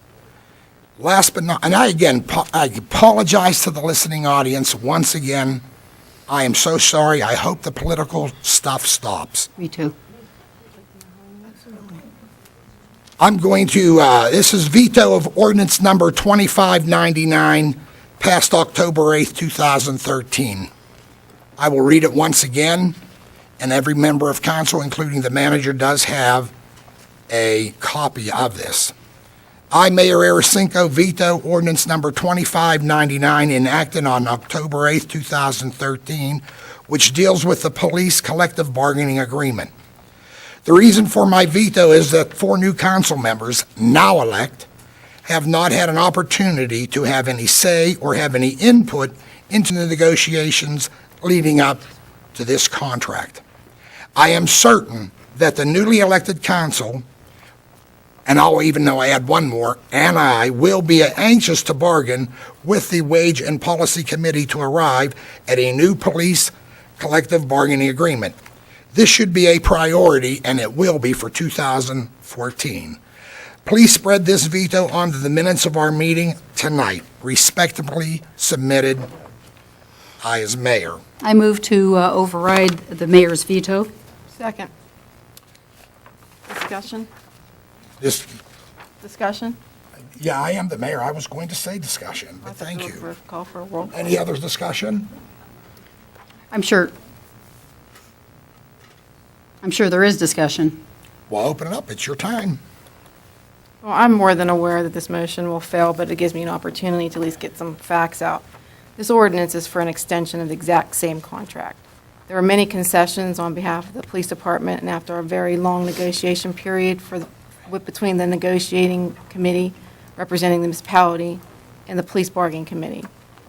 Last but not, and I apologize to the listening audience once again. I am so sorry. I hope the political stuff stops. Me too. I'm going to, this is veto of ordinance number 2599, passed October 8th, 2013. I will read it once again, and every member of council, including the manager, does have a copy of this. I, Mayor Aracinko, veto ordinance number 2599 enacted on October 8th, 2013, which deals with the police collective bargaining agreement. The reason for my veto is that 4 new council members, now elect, have not had an opportunity to have any say or have any input into the negotiations leading up to this contract. I am certain that the newly elected council, and I'll even though I add one more, and I will be anxious to bargain with the Wage and Policy Committee to arrive at a new police collective bargaining agreement. This should be a priority, and it will be for 2014. Please spread this veto onto the minutes of our meeting tonight. Respectfully submitted, I as mayor. I move to override the mayor's veto. Second. Discussion? Discussion? Yeah, I am the mayor. I was going to say discussion, but thank you. Call for a roll call. Any other discussion? I'm sure there is discussion. Well, open it up. It's your time. Well, I'm more than aware that this motion will fail, but it gives me an opportunity to at least get some facts out. This ordinance is for an extension of the exact same contract. There are many concessions on behalf of the police department, and after a very long negotiation period between the negotiating committee representing the municipality and the police bargaining committee,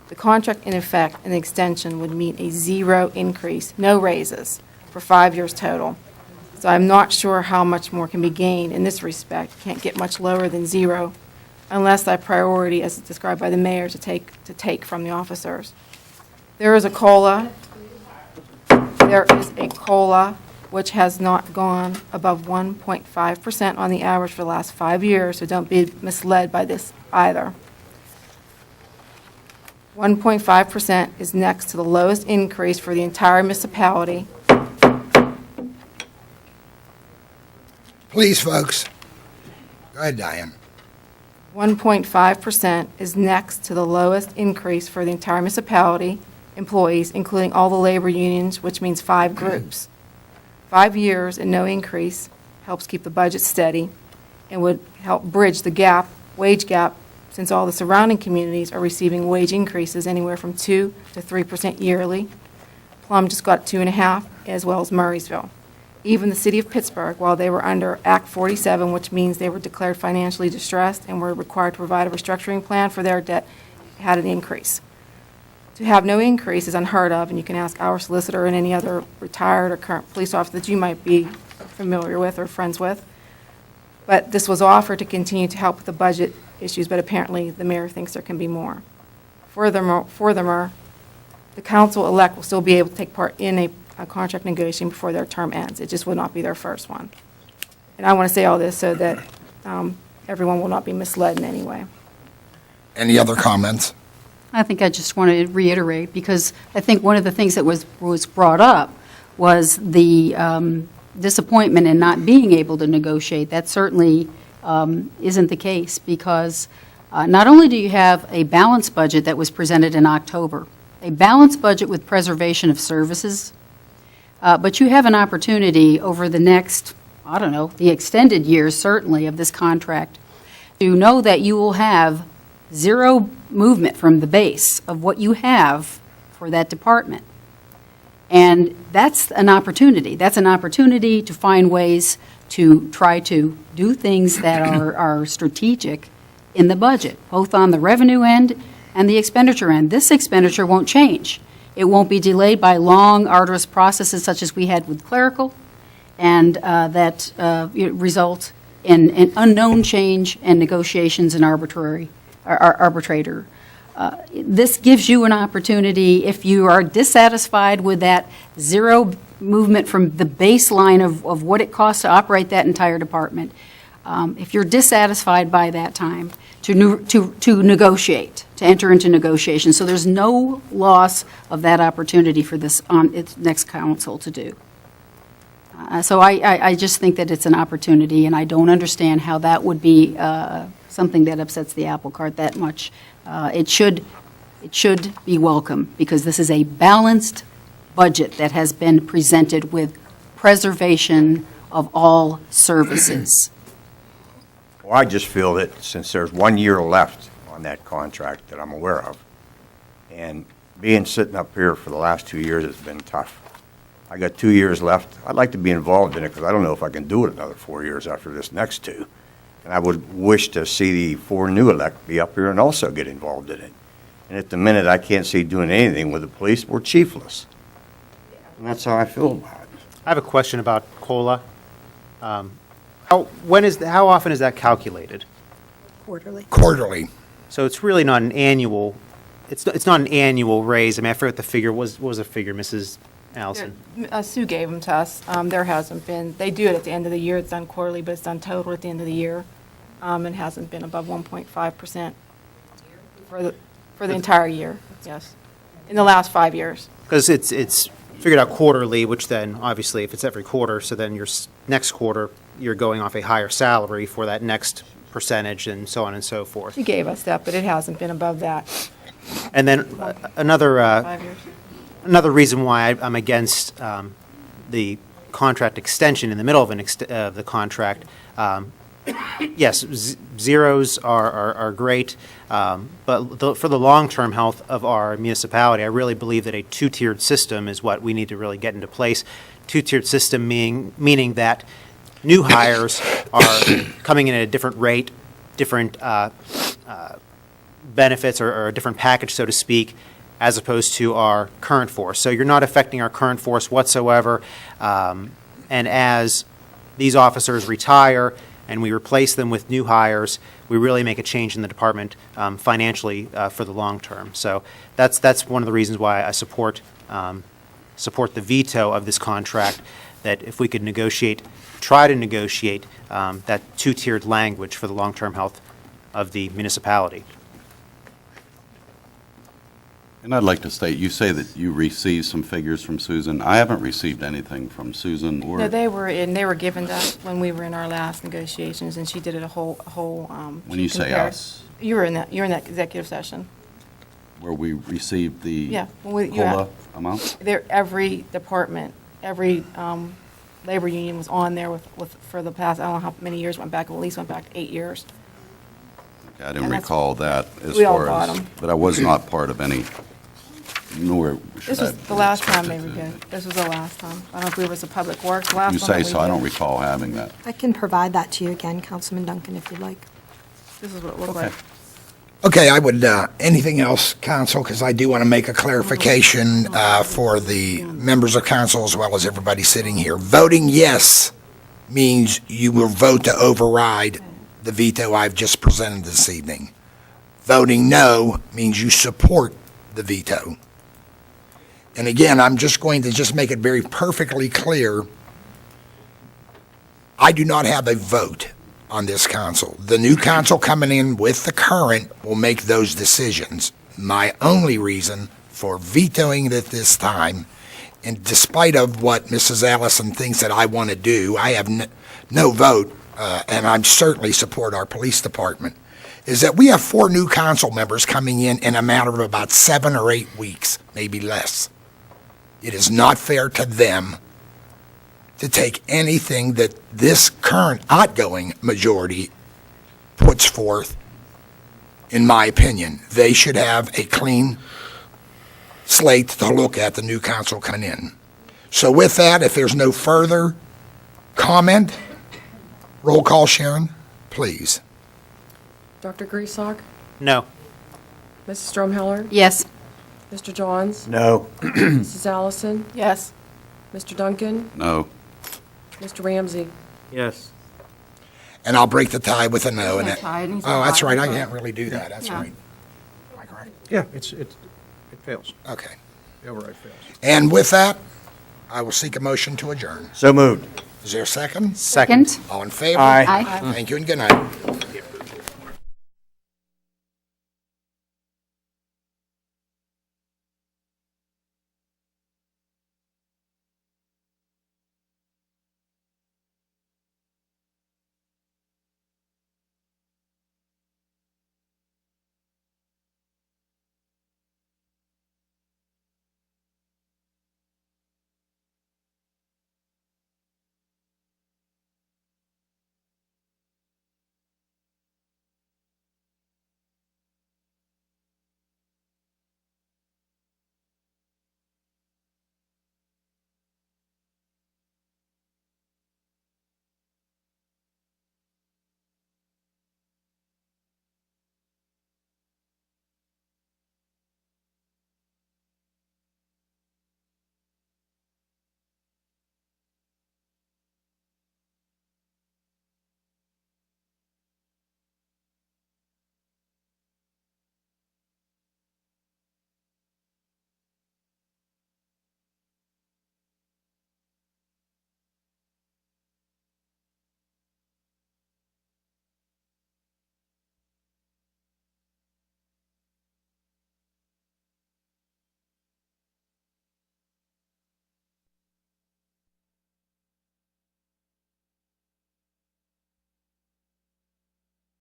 the contract in effect and the extension would mean a 0 increase, no raises, for 5 years total. So I'm not sure how much more can be gained in this respect. Can't get much lower than zero unless that priority, as described by the mayor, to take from the officers. There is a COLA. There is a COLA which has not gone above 1.5% on the average for the last 5 years, so don't be misled by this either. 1.5% is next to the lowest increase for the entire municipality. Please, folks. Go ahead, Diane. 1.5% is next to the lowest increase for the entire municipality employees, including all the labor unions, which means 5 groups. 5 years and no increase helps keep the budget steady and would help bridge the gap, wage gap, since all the surrounding communities are receiving wage increases anywhere from 2 to 3% yearly. Plum just got 2.5%, as well as Murraysville. Even the city of Pittsburgh, while they were under Act 47, which means they were declared financially distressed and were required to provide a restructuring plan for their debt, had an increase. To have no increase is unheard of, and you can ask our solicitor and any other retired or current police officer that you might be familiar with or friends with. But this was offered to continue to help with the budget issues, but apparently the mayor thinks there can be more. Furthermore, the council-elect will still be able to take part in a contract negotiation before their term ends. It just will not be their first one. And I want to say all this so that everyone will not be misled in any way. Any other comments? I think I just want to reiterate, because I think one of the things that was brought up was the disappointment in not being able to negotiate. That certainly isn't the case, because not only do you have a balanced budget that was presented in October, a balanced budget with preservation of services, but you have an opportunity over the next, I don't know, the extended years certainly of this contract, to know that you will have zero movement from the base of what you have for that department. And that's an opportunity. That's an opportunity to find ways to try to do things that are strategic in the budget, both on the revenue end and the expenditure end. This expenditure won't change. It won't be delayed by long, arduous processes such as we had with clerical, and that result in an unknown change and negotiations and arbitrator. This gives you an opportunity, if you are dissatisfied with that zero movement from the baseline of what it costs to operate that entire department, if you're dissatisfied by that time, to negotiate, to enter into negotiations. So there's no loss of that opportunity for this on its next council to do. So I just think that it's an opportunity, and I don't understand how that would be something that upsets the apple cart that much. It should be welcome, because this is a balanced budget that has been presented with preservation of all services. Well, I just feel that since there's 1 year left on that contract that I'm aware of, and being sitting up here for the last 2 years has been tough. I got 2 years left. I'd like to be involved in it, because I don't know if I can do it another 4 years after this next 2. And I would wish to see the 4 new elect be up here and also get involved in it. And at the minute, I can't see doing anything with the police. We're chiefless. And that's how I feel about it. I have a question about COLA. How often is that calculated? Quarterly. Quarterly. So it's really not an annual, it's not an annual raise. I mean, I forget the figure. What was the figure, Mrs. Allison? Sue gave them to us. There hasn't been, they do it at the end of the year. It's done quarterly, but it's done total at the end of the year. And hasn't been above 1.5% for the entire year, yes, in the last 5 years. Because it's figured out quarterly, which then, obviously, if it's every quarter, so then your next quarter, you're going off a higher salary for that next percentage and so on and so forth. She gave us that, but it hasn't been above that. And then another 5 years. Another reason why I'm against the contract extension in the middle of the contract, yes, zeros are great, but for the long-term health of our municipality, I really believe that a two-tiered system is what we need to really get into place. Two-tiered system meaning that new hires are coming in at a different rate, different benefits or a different package, so to speak, as opposed to our current force. So you're not affecting our current force whatsoever. And as these officers retire and we replace them with new hires, we really make a change in the department financially for the long term. So that's one of the reasons why I support the veto of this contract, that if we could try to negotiate that two-tiered language for the long-term health of the municipality. And I'd like to state, you say that you received some figures from Susan. I haven't received anything from Susan or... No, they were given to us when we were in our last negotiations, and she did it a whole. When you say us, You were in that executive session. where we received the Yeah. COLA amount? There, every department, every labor union was on there for the past, I don't know how many years went back, at least went back 8 years. I didn't And that's- recall that as we all far got as, 'em. but I was not part of any, nor should This I was the last time they were good. This was the last time. I don't know if we was a public works, last You one say that we so, I don't did. recall having that. I can provide that to you again, Councilman Duncan, if you'd like. This is what it looked like. Okay, I would, anything else, council, because I do want to make a clarification for the members of council as well as everybody sitting here. Voting yes means you will vote to override the veto I've just presented this evening. Voting no means you support the veto. And again, I'm just going to just make it very perfectly clear, I do not have a vote on this council. The new council coming in with the current will make those decisions. My only reason for vetoing it at this time, and despite of what Mrs. Allison thinks that I want to do, I have no vote, and I certainly support our police department, is that we have 4 new council members coming in a matter of about 7 or 8 weeks, maybe less. It is not fair to them to take anything that this current outgoing majority puts forth, in my opinion. They should have a clean slate to look at the new council coming in. So with that, if there's no further comment, roll call, Sharon, please. Dr. Griesbach, No. Mrs. Drumheller, Yes. Mr. Johns, No. Mrs. Allison, Yes. Mr. Duncan, No. Mr. Ramsey. Yes. And I'll break the tie with a no. He's And not tied, he's oh, not that's right, I tied. can't really do that, that's Yeah. right. Am I correct? Yeah, it fails. Okay. The override fails. And with that, I will seek a motion to adjourn. So moved. Is there a second? Second? All in favor? Aye. Aye. Thank you and good night.